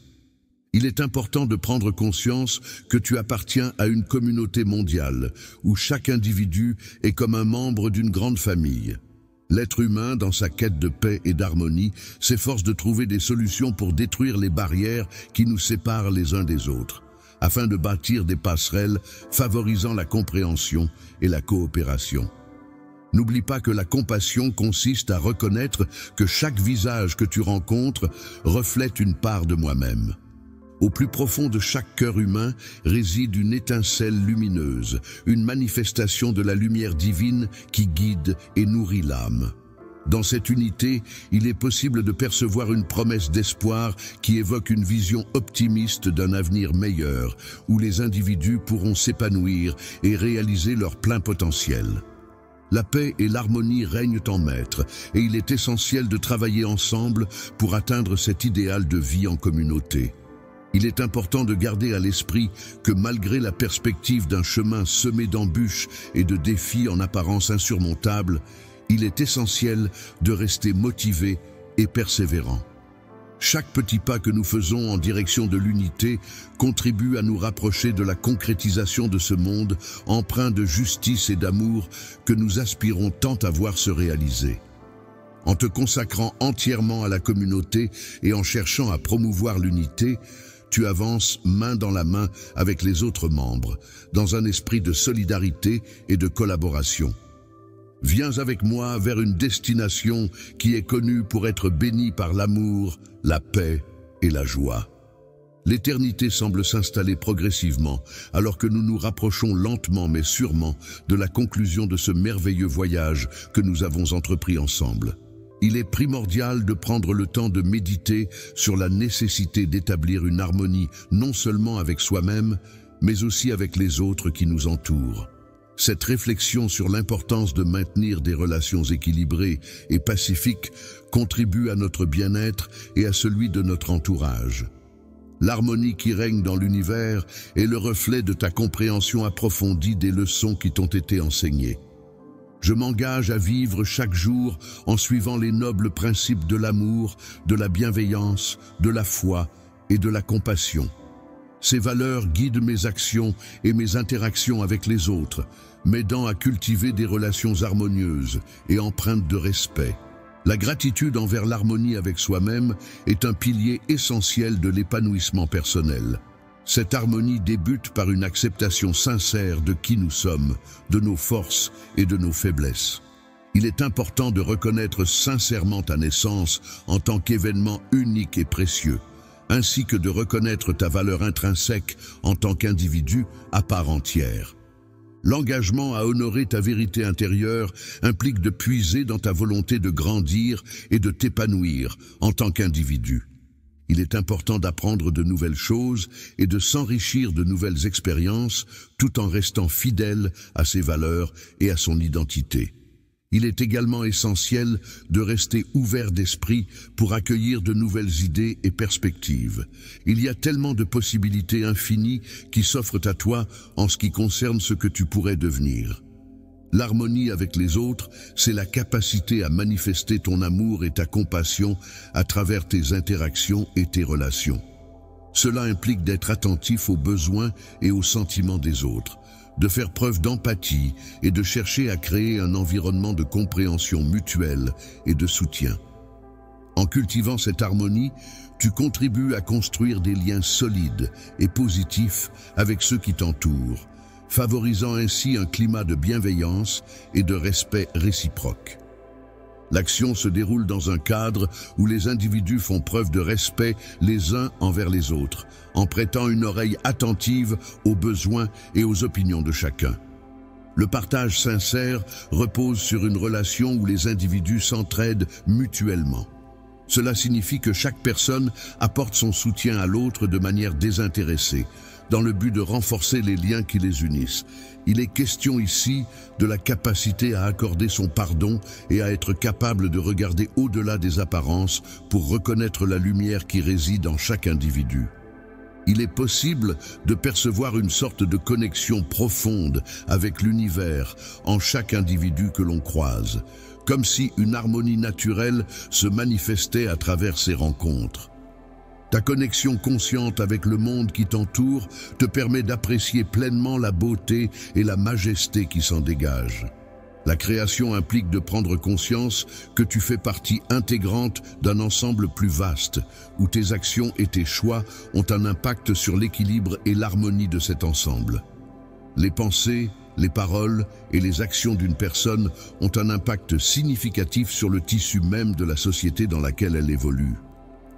Il est important de prendre conscience que tu appartiens à une communauté mondiale, où chaque individu est comme un membre d'une grande famille. L'être humain, dans sa quête de paix et d'harmonie, s'efforce de trouver des solutions pour détruire les barrières qui nous séparent les uns des autres, afin de bâtir des passerelles favorisant la compréhension et la coopération. N'oublie pas que la compassion consiste à reconnaître que chaque visage que tu rencontres reflète une part de moi-même. Au plus profond de chaque cœur humain réside une étincelle lumineuse, une manifestation de la lumière divine qui guide et nourrit l'âme. Dans cette unité, il est possible de percevoir une promesse d'espoir qui évoque une vision optimiste d'un avenir meilleur, où les individus pourront s'épanouir et réaliser leur plein potentiel. La paix et l'harmonie règnent en maître, et il est essentiel de travailler ensemble pour atteindre cet idéal de vie en communauté. Il est important de garder à l'esprit que malgré la perspective d'un chemin semé d'embûches et de défis en apparence insurmontables, il est essentiel de rester motivé et persévérant. Chaque petit pas que nous faisons en direction de l'unité contribue à nous rapprocher de la concrétisation de ce monde empreint de justice et d'amour que nous aspirons tant à voir se réaliser. En te consacrant entièrement à la communauté et en cherchant à promouvoir l'unité, tu avances main dans la main avec les autres membres, dans un esprit de solidarité et de collaboration. Viens avec moi vers une destination qui est connue pour être bénie par l'amour, la paix et la joie. L'éternité semble s'installer progressivement, alors que nous nous rapprochons lentement mais sûrement de la conclusion de ce merveilleux voyage que nous avons entrepris ensemble. Il est primordial de prendre le temps de méditer sur la nécessité d'établir une harmonie non seulement avec soi-même, mais aussi avec les autres qui nous entourent. Cette réflexion sur l'importance de maintenir des relations équilibrées et pacifiques contribue à notre bien-être et à celui de notre entourage. L'harmonie qui règne dans l'univers est le reflet de ta compréhension approfondie des leçons qui t'ont été enseignées. Je m'engage à vivre chaque jour en suivant les nobles principes de l'amour, de la bienveillance, de la foi et de la compassion. Ces valeurs guident mes actions et mes interactions avec les autres, m'aidant à cultiver des relations harmonieuses et empreintes de respect. La gratitude envers l'harmonie avec soi-même est un pilier essentiel de l'épanouissement personnel. Cette harmonie débute par une acceptation sincère de qui nous sommes, de nos forces et de nos faiblesses. Il est important de reconnaître sincèrement ta naissance en tant qu'événement unique et précieux, ainsi que de reconnaître ta valeur intrinsèque en tant qu'individu à part entière. L'engagement à honorer ta vérité intérieure implique de puiser dans ta volonté de grandir et de t'épanouir en tant qu'individu. Il est important d'apprendre de nouvelles choses et de s'enrichir de nouvelles expériences tout en restant fidèle à ses valeurs et à son identité. Il est également essentiel de rester ouvert d'esprit pour accueillir de nouvelles idées et perspectives. Il y a tellement de possibilités infinies qui s'offrent à toi en ce qui concerne ce que tu pourrais devenir. L'harmonie avec les autres, c'est la capacité à manifester ton amour et ta compassion à travers tes interactions et tes relations. Cela implique d'être attentif aux besoins et aux sentiments des autres, de faire preuve d'empathie et de chercher à créer un environnement de compréhension mutuelle et de soutien. En cultivant cette harmonie, tu contribues à construire des liens solides et positifs avec ceux qui t'entourent, favorisant ainsi un climat de bienveillance et de respect réciproque. L'action se déroule dans un cadre où les individus font preuve de respect les uns envers les autres, en prêtant une oreille attentive aux besoins et aux opinions de chacun. Le partage sincère repose sur une relation où les individus s'entraident mutuellement. Cela signifie que chaque personne apporte son soutien à l'autre de manière désintéressée, dans le but de renforcer les liens qui les unissent. Il est question ici de la capacité à accorder son pardon et à être capable de regarder au-delà des apparences pour reconnaître la lumière qui réside en chaque individu. Il est possible de percevoir une sorte de connexion profonde avec l'univers en chaque individu que l'on croise, comme si une harmonie naturelle se manifestait à travers ces rencontres. Ta connexion consciente avec le monde qui t'entoure te permet d'apprécier pleinement la beauté et la majesté qui s'en dégagent. La création implique de prendre conscience que tu fais partie intégrante d'un ensemble plus vaste, où tes actions et tes choix ont un impact sur l'équilibre et l'harmonie de cet ensemble. Les pensées, les paroles et les actions d'une personne ont un impact significatif sur le tissu même de la société dans laquelle elle évolue.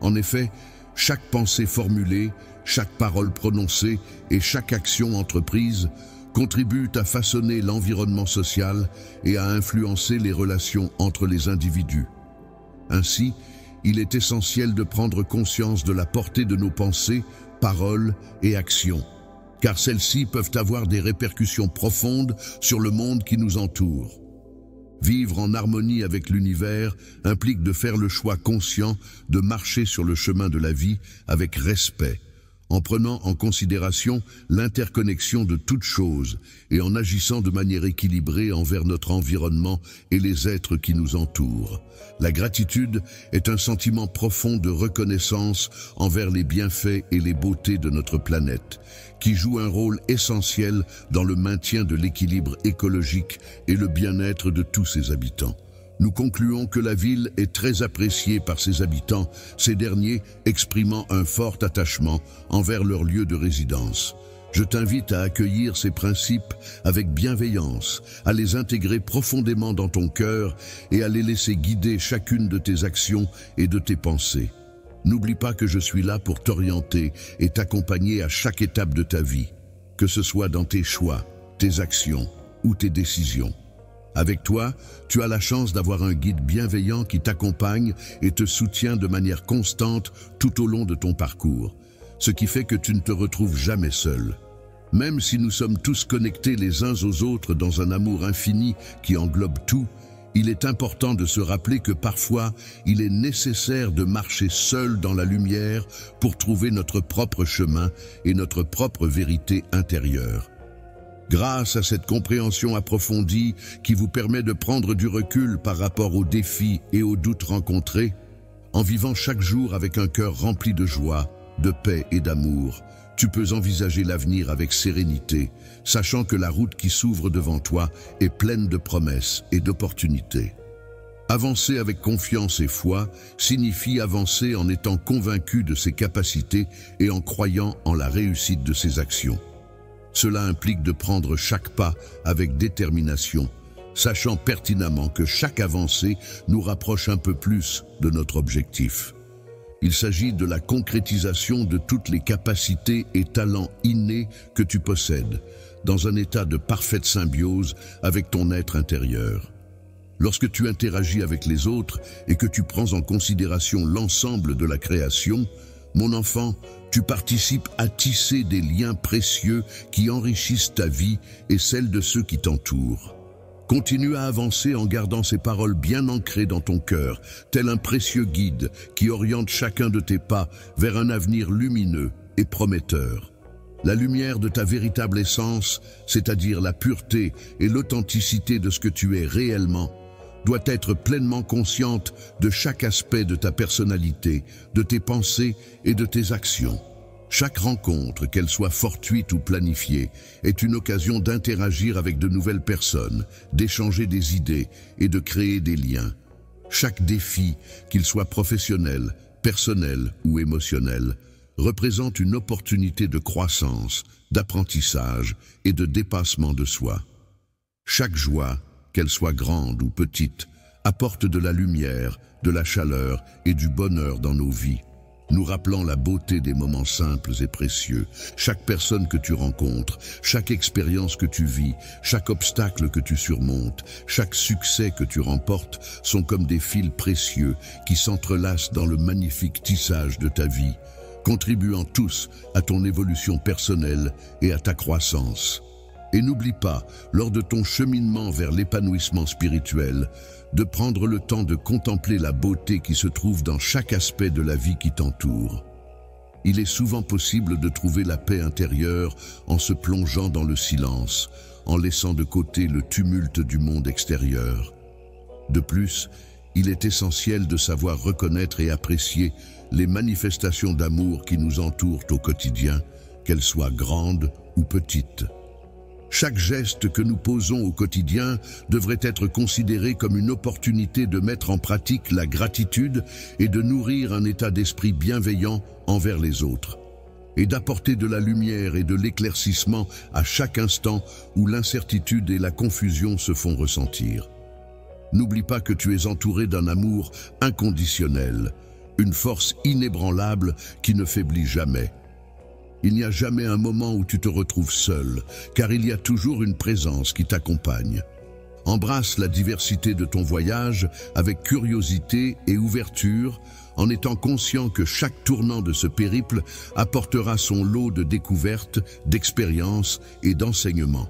En effet, chaque pensée formulée, chaque parole prononcée et chaque action entreprise contribuent à façonner l'environnement social et à influencer les relations entre les individus. Ainsi, il est essentiel de prendre conscience de la portée de nos pensées, paroles et actions, car celles-ci peuvent avoir des répercussions profondes sur le monde qui nous entoure. Vivre en harmonie avec l'univers implique de faire le choix conscient de marcher sur le chemin de la vie avec respect, en prenant en considération l'interconnexion de toutes choses et en agissant de manière équilibrée envers notre environnement et les êtres qui nous entourent. La gratitude est un sentiment profond de reconnaissance envers les bienfaits et les beautés de notre planète, qui joue un rôle essentiel dans le maintien de l'équilibre écologique et le bien-être de tous ses habitants. Nous concluons que la ville est très appréciée par ses habitants, ces derniers exprimant un fort attachement envers leur lieu de résidence. Je t'invite à accueillir ces principes avec bienveillance, à les intégrer profondément dans ton cœur et à les laisser guider chacune de tes actions et de tes pensées. N'oublie pas que je suis là pour t'orienter et t'accompagner à chaque étape de ta vie, que ce soit dans tes choix, tes actions ou tes décisions. Avec toi, tu as la chance d'avoir un guide bienveillant qui t'accompagne et te soutient de manière constante tout au long de ton parcours, ce qui fait que tu ne te retrouves jamais seul. Même si nous sommes tous connectés les uns aux autres dans un amour infini qui englobe tout, il est important de se rappeler que parfois, il est nécessaire de marcher seul dans la lumière pour trouver notre propre chemin et notre propre vérité intérieure. Grâce à cette compréhension approfondie qui vous permet de prendre du recul par rapport aux défis et aux doutes rencontrés, en vivant chaque jour avec un cœur rempli de joie, de paix et d'amour, tu peux envisager l'avenir avec sérénité, sachant que la route qui s'ouvre devant toi est pleine de promesses et d'opportunités. Avancer avec confiance et foi signifie avancer en étant convaincu de ses capacités et en croyant en la réussite de ses actions. Cela implique de prendre chaque pas avec détermination, sachant pertinemment que chaque avancée nous rapproche un peu plus de notre objectif. Il s'agit de la concrétisation de toutes les capacités et talents innés que tu possèdes, dans un état de parfaite symbiose avec ton être intérieur. Lorsque tu interagis avec les autres et que tu prends en considération l'ensemble de la création, mon enfant, tu participes à tisser des liens précieux qui enrichissent ta vie et celle de ceux qui t'entourent. Continue à avancer en gardant ces paroles bien ancrées dans ton cœur, tel un précieux guide qui oriente chacun de tes pas vers un avenir lumineux et prometteur. La lumière de ta véritable essence, c'est-à-dire la pureté et l'authenticité de ce que tu es réellement, doit être pleinement consciente de chaque aspect de ta personnalité, de tes pensées et de tes actions. Chaque rencontre, qu'elle soit fortuite ou planifiée, est une occasion d'interagir avec de nouvelles personnes, d'échanger des idées et de créer des liens. Chaque défi, qu'il soit professionnel, personnel ou émotionnel, représente une opportunité de croissance, d'apprentissage et de dépassement de soi. Chaque joie, qu'elle soit grande ou petite, apporte de la lumière, de la chaleur et du bonheur dans nos vies, nous rappelant la beauté des moments simples et précieux. Chaque personne que tu rencontres, chaque expérience que tu vis, chaque obstacle que tu surmontes, chaque succès que tu remportes sont comme des fils précieux qui s'entrelacent dans le magnifique tissage de ta vie, contribuant tous à ton évolution personnelle et à ta croissance. Et n'oublie pas, lors de ton cheminement vers l'épanouissement spirituel, de prendre le temps de contempler la beauté qui se trouve dans chaque aspect de la vie qui t'entoure. Il est souvent possible de trouver la paix intérieure en se plongeant dans le silence, en laissant de côté le tumulte du monde extérieur. De plus, il est essentiel de savoir reconnaître et apprécier les manifestations d'amour qui nous entourent au quotidien, qu'elles soient grandes ou petites. Chaque geste que nous posons au quotidien devrait être considéré comme une opportunité de mettre en pratique la gratitude et de nourrir un état d'esprit bienveillant envers les autres, et d'apporter de la lumière et de l'éclaircissement à chaque instant où l'incertitude et la confusion se font ressentir. N'oublie pas que tu es entouré d'un amour inconditionnel, une force inébranlable qui ne faiblit jamais. Il n'y a jamais un moment où tu te retrouves seul, car il y a toujours une présence qui t'accompagne. Embrasse la diversité de ton voyage avec curiosité et ouverture, en étant conscient que chaque tournant de ce périple apportera son lot de découvertes, d'expériences et d'enseignements.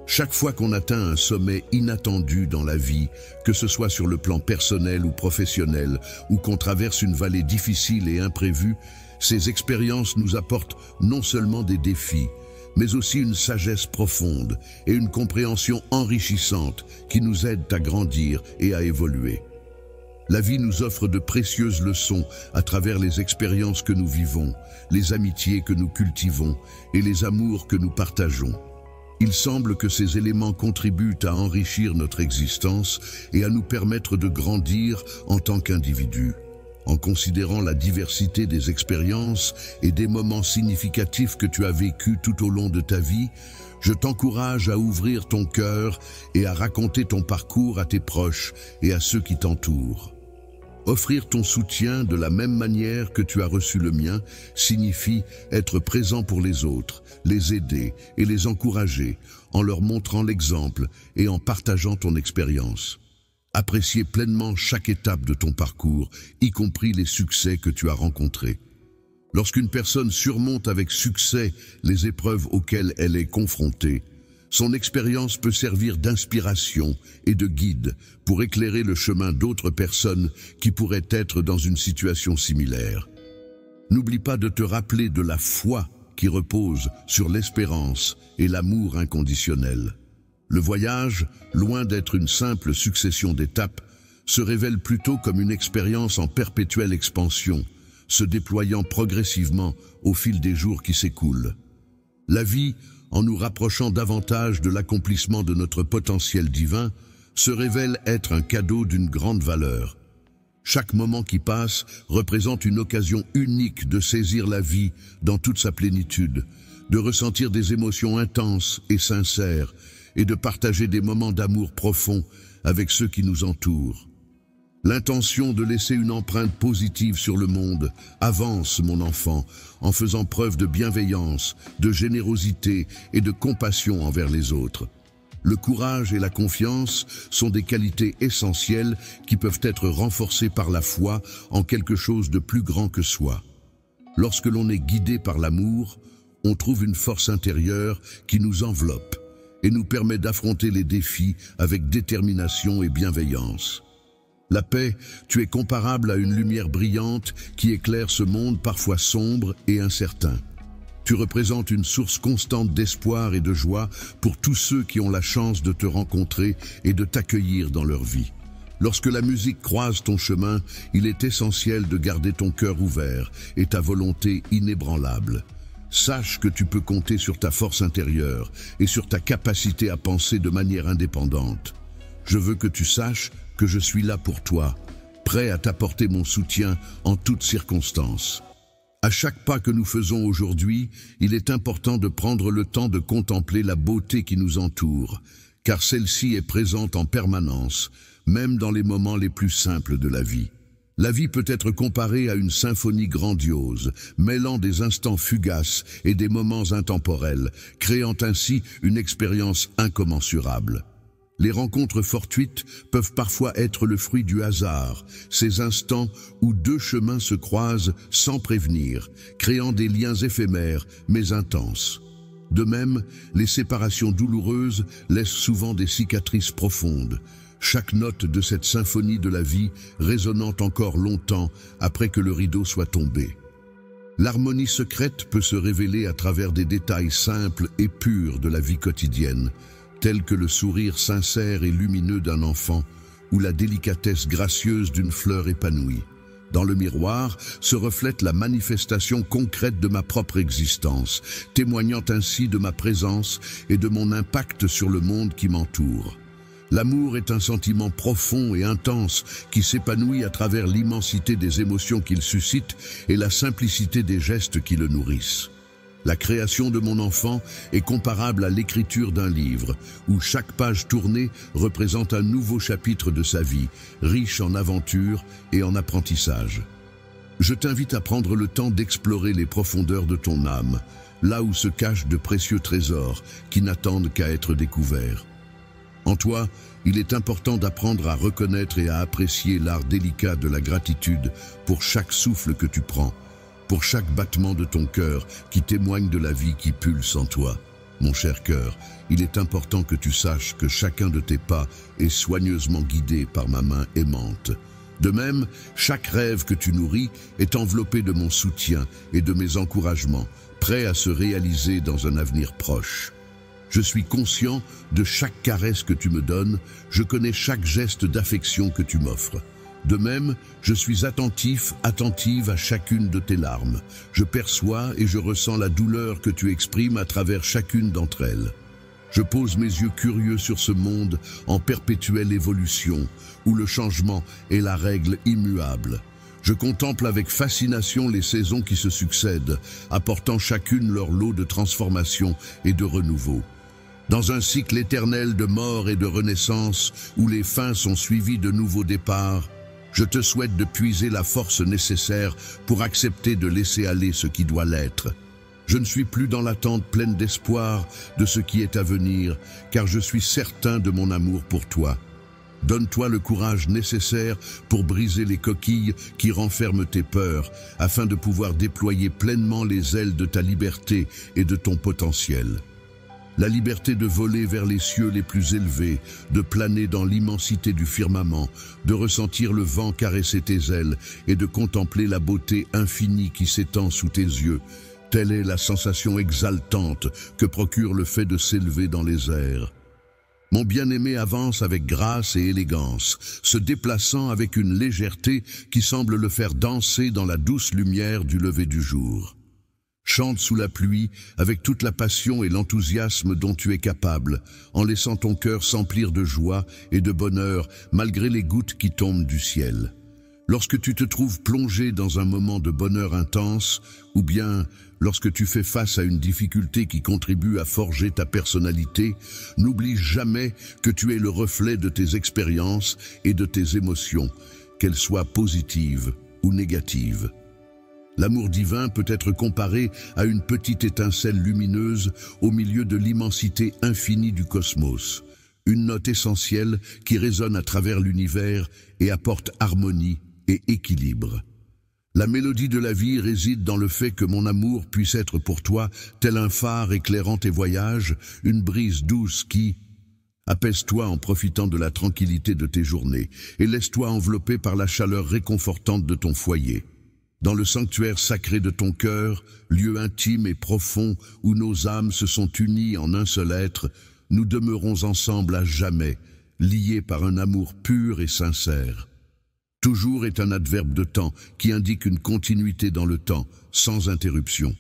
Chaque fois qu'on atteint un sommet inattendu dans la vie, que ce soit sur le plan personnel ou professionnel, ou qu'on traverse une vallée difficile et imprévue, ces expériences nous apportent non seulement des défis, mais aussi une sagesse profonde et une compréhension enrichissante qui nous aident à grandir et à évoluer. La vie nous offre de précieuses leçons à travers les expériences que nous vivons, les amitiés que nous cultivons et les amours que nous partageons. Il semble que ces éléments contribuent à enrichir notre existence et à nous permettre de grandir en tant qu'individus. En considérant la diversité des expériences et des moments significatifs que tu as vécus tout au long de ta vie, je t'encourage à ouvrir ton cœur et à raconter ton parcours à tes proches et à ceux qui t'entourent. Offrir ton soutien de la même manière que tu as reçu le mien signifie être présent pour les autres, les aider et les encourager en leur montrant l'exemple et en partageant ton expérience. Apprécier pleinement chaque étape de ton parcours, y compris les succès que tu as rencontrés. Lorsqu'une personne surmonte avec succès les épreuves auxquelles elle est confrontée, son expérience peut servir d'inspiration et de guide pour éclairer le chemin d'autres personnes qui pourraient être dans une situation similaire. N'oublie pas de te rappeler de la foi qui repose sur l'espérance et l'amour inconditionnel. Le voyage, loin d'être une simple succession d'étapes, se révèle plutôt comme une expérience en perpétuelle expansion, se déployant progressivement au fil des jours qui s'écoulent. La vie, en nous rapprochant davantage de l'accomplissement de notre potentiel divin, se révèle être un cadeau d'une grande valeur. Chaque moment qui passe représente une occasion unique de saisir la vie dans toute sa plénitude, de ressentir des émotions intenses et sincères, et de partager des moments d'amour profond avec ceux qui nous entourent. L'intention de laisser une empreinte positive sur le monde avance, mon enfant, en faisant preuve de bienveillance, de générosité et de compassion envers les autres. Le courage et la confiance sont des qualités essentielles qui peuvent être renforcées par la foi en quelque chose de plus grand que soi. Lorsque l'on est guidé par l'amour, on trouve une force intérieure qui nous enveloppe et nous permet d'affronter les défis avec détermination et bienveillance. La paix, tu es comparable à une lumière brillante qui éclaire ce monde parfois sombre et incertain. Tu représentes une source constante d'espoir et de joie pour tous ceux qui ont la chance de te rencontrer et de t'accueillir dans leur vie. Lorsque la musique croise ton chemin, il est essentiel de garder ton cœur ouvert et ta volonté inébranlable. Sache que tu peux compter sur ta force intérieure et sur ta capacité à penser de manière indépendante. Je veux que tu saches que je suis là pour toi, prêt à t'apporter mon soutien en toutes circonstances. À chaque pas que nous faisons aujourd'hui, il est important de prendre le temps de contempler la beauté qui nous entoure, car celle-ci est présente en permanence, même dans les moments les plus simples de la vie. La vie peut être comparée à une symphonie grandiose, mêlant des instants fugaces et des moments intemporels, créant ainsi une expérience incommensurable. Les rencontres fortuites peuvent parfois être le fruit du hasard, ces instants où deux chemins se croisent sans prévenir, créant des liens éphémères mais intenses. De même, les séparations douloureuses laissent souvent des cicatrices profondes, chaque note de cette symphonie de la vie résonnant encore longtemps après que le rideau soit tombé. L'harmonie secrète peut se révéler à travers des détails simples et purs de la vie quotidienne, tels que le sourire sincère et lumineux d'un enfant ou la délicatesse gracieuse d'une fleur épanouie. Dans le miroir se reflète la manifestation concrète de ma propre existence, témoignant ainsi de ma présence et de mon impact sur le monde qui m'entoure. L'amour est un sentiment profond et intense qui s'épanouit à travers l'immensité des émotions qu'il suscite et la simplicité des gestes qui le nourrissent. La création de mon enfant est comparable à l'écriture d'un livre, où chaque page tournée représente un nouveau chapitre de sa vie, riche en aventures et en apprentissage. Je t'invite à prendre le temps d'explorer les profondeurs de ton âme, là où se cachent de précieux trésors qui n'attendent qu'à être découverts. En toi, il est important d'apprendre à reconnaître et à apprécier l'art délicat de la gratitude pour chaque souffle que tu prends, pour chaque battement de ton cœur qui témoigne de la vie qui pulse en toi. Mon cher cœur, il est important que tu saches que chacun de tes pas est soigneusement guidé par ma main aimante. De même, chaque rêve que tu nourris est enveloppé de mon soutien et de mes encouragements, prêts à se réaliser dans un avenir proche. Je suis conscient de chaque caresse que tu me donnes, je connais chaque geste d'affection que tu m'offres. De même, je suis attentive à chacune de tes larmes. Je perçois et je ressens la douleur que tu exprimes à travers chacune d'entre elles. Je pose mes yeux curieux sur ce monde en perpétuelle évolution, où le changement est la règle immuable. Je contemple avec fascination les saisons qui se succèdent, apportant chacune leur lot de transformation et de renouveau. Dans un cycle éternel de mort et de renaissance, où les fins sont suivies de nouveaux départs, je te souhaite de puiser la force nécessaire pour accepter de laisser aller ce qui doit l'être. Je ne suis plus dans l'attente pleine d'espoir de ce qui est à venir, car je suis certain de mon amour pour toi. Donne-toi le courage nécessaire pour briser les coquilles qui renferment tes peurs, afin de pouvoir déployer pleinement les ailes de ta liberté et de ton potentiel. La liberté de voler vers les cieux les plus élevés, de planer dans l'immensité du firmament, de ressentir le vent caresser tes ailes et de contempler la beauté infinie qui s'étend sous tes yeux. Telle est la sensation exaltante que procure le fait de s'élever dans les airs. Mon bien-aimé avance avec grâce et élégance, se déplaçant avec une légèreté qui semble le faire danser dans la douce lumière du lever du jour. Chante sous la pluie avec toute la passion et l'enthousiasme dont tu es capable, en laissant ton cœur s'emplir de joie et de bonheur malgré les gouttes qui tombent du ciel. Lorsque tu te trouves plongé dans un moment de bonheur intense, ou bien lorsque tu fais face à une difficulté qui contribue à forger ta personnalité, n'oublie jamais que tu es le reflet de tes expériences et de tes émotions, qu'elles soient positives ou négatives. L'amour divin peut être comparé à une petite étincelle lumineuse au milieu de l'immensité infinie du cosmos, une note essentielle qui résonne à travers l'univers et apporte harmonie et équilibre. La mélodie de la vie réside dans le fait que mon amour puisse être pour toi tel un phare éclairant tes voyages, une brise douce qui... Apaise-toi en profitant de la tranquillité de tes journées et laisse-toi envelopper par la chaleur réconfortante de ton foyer. Dans le sanctuaire sacré de ton cœur, lieu intime et profond où nos âmes se sont unies en un seul être, nous demeurons ensemble à jamais, liés par un amour pur et sincère. Toujours est un adverbe de temps qui indique une continuité dans le temps, sans interruption.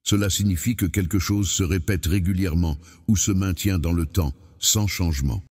Cela signifie que quelque chose se répète régulièrement ou se maintient dans le temps, sans changement.